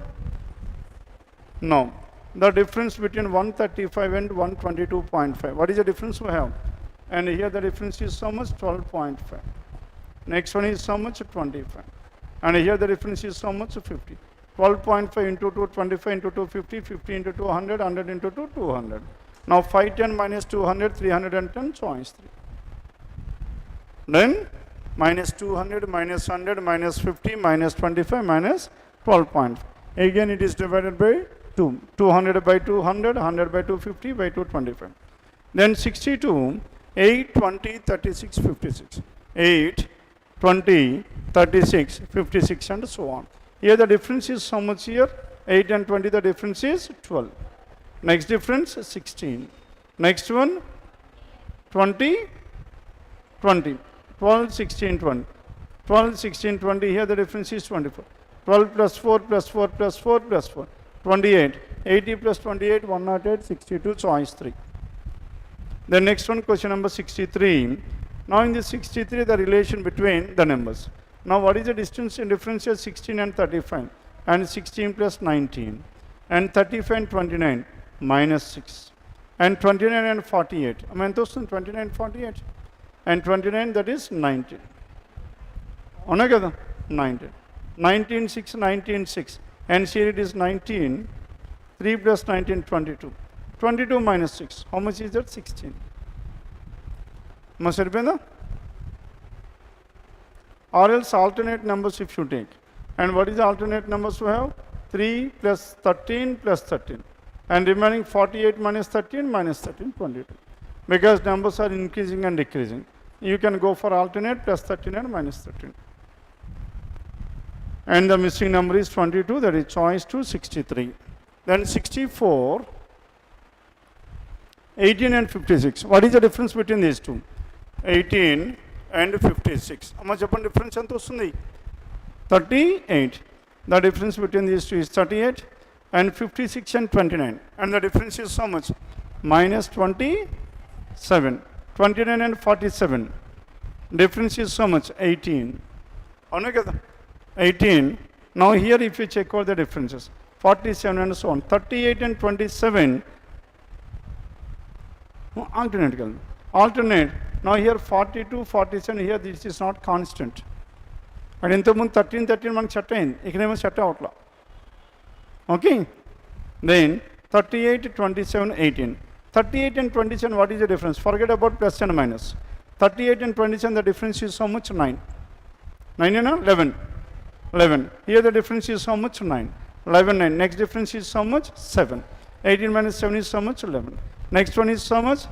No. The difference between 135 and 122.5. What is the difference we have? And here the difference is so much 12.5. Next one is so much 25. And here the difference is so much 50. 12.5 into 2, 25 into 2, 50, 50 into 2, 100, 100 into 2, 200. Now 510 minus 200, 310, choice 3. Then minus 200, minus 100, minus 50, minus 25, minus 12.5. Again it is divided by 2. 200 by 200, 100 by 250 by 225. Then 62, 8, 20, 36, 56. 8, 20, 36, 56 and so on. Here the difference is so much here. 8 and 20, the difference is 12. Next difference 16. Next one 20, 20. 12, 16, 20. 12, 16, 20. Here the difference is 24. 12 plus 4 plus 4 plus 4 plus 4. 28. 80 plus 28, 108, 62, choice 3. The next one, question number 63. Now in this 63, the relation between the numbers. Now what is the distance in difference here? 16 and 35, and 16 plus 19, and 35 and 29 minus 6, and 29 and 48. I mean, those 29 48, and 29, that is 19. Onagada 19. 19 6 19 6, and here it is 19. 3 plus 19 22. 22 minus 6. How much is that? 16. Must have or else alternate numbers if you take. And what is the alternate numbers we have? 3 plus 13 plus 13. And remaining 48 minus 13 minus 13, 22. Because numbers are increasing and decreasing. You can go for alternate plus 13 and minus 13. And the missing number is 22, that is choice 2, 63. Then 64, 18 and 56. What is the difference between these two? 18 and 56. How much upon difference? 38. The difference between these two is 38, and 56 and 29. And the difference is how much? Minus 27. 29 and 47. Difference is so much? 18. 18. Now here if you check all the differences, 47 and so on, 38 and 27, alternate. Now here 42, 47, here this is not constant. And in the 13, 13 man chat in, iknema chat outla. Okay? Then 38, 27, 18. 38 and 27, what is the difference? Forget about plus and minus. 38 and 27, the difference is how much? 9. 9 and 11. 11. Here the difference is how much? 9. 11, 9. Next difference is how much? 7. 18 minus 7 is how much? 11. Next one is how much?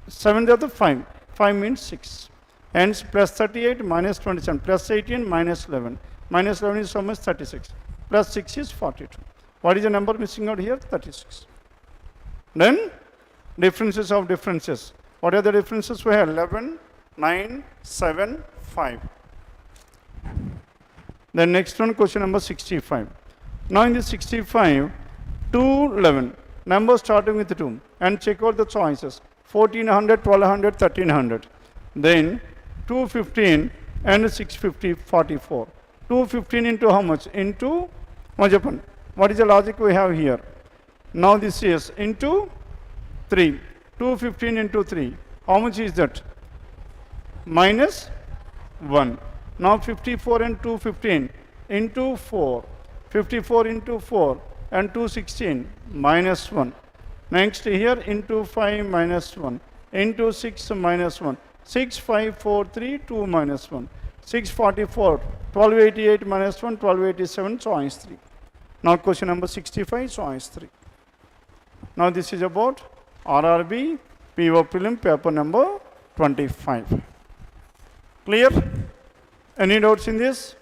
7 to the 5. 5 means 6. Hence plus 38 minus 27. Plus 18 minus 11. Minus 11 is how much? 36. Plus 6 is 42. What is the number missing out here? 36. Then differences of differences. What are the differences we have? 11, 9, 7, 5. Then next one, question number 65. Now in this 65, 2, 11. Numbers starting with 2. And check out the choices. 1400, 1200, 1300. Then 215 and 650, 44. 215 into how much? Into Majapan. What is the logic we have here? Now this is into 3. 215 into 3. How much is that? Minus 1. Now 54 and 215 into 4. 54 into 4 and 216 minus 1. Next here into 5 minus 1. Into 6 minus 1. 6, 5, 4, 3, 2 minus 1. 644. 1288 minus 1. 1287, choice 3. Now question number 65, choice 3. Now this is about RRB PO Prelim paper number 25. Clear? Any doubts in this?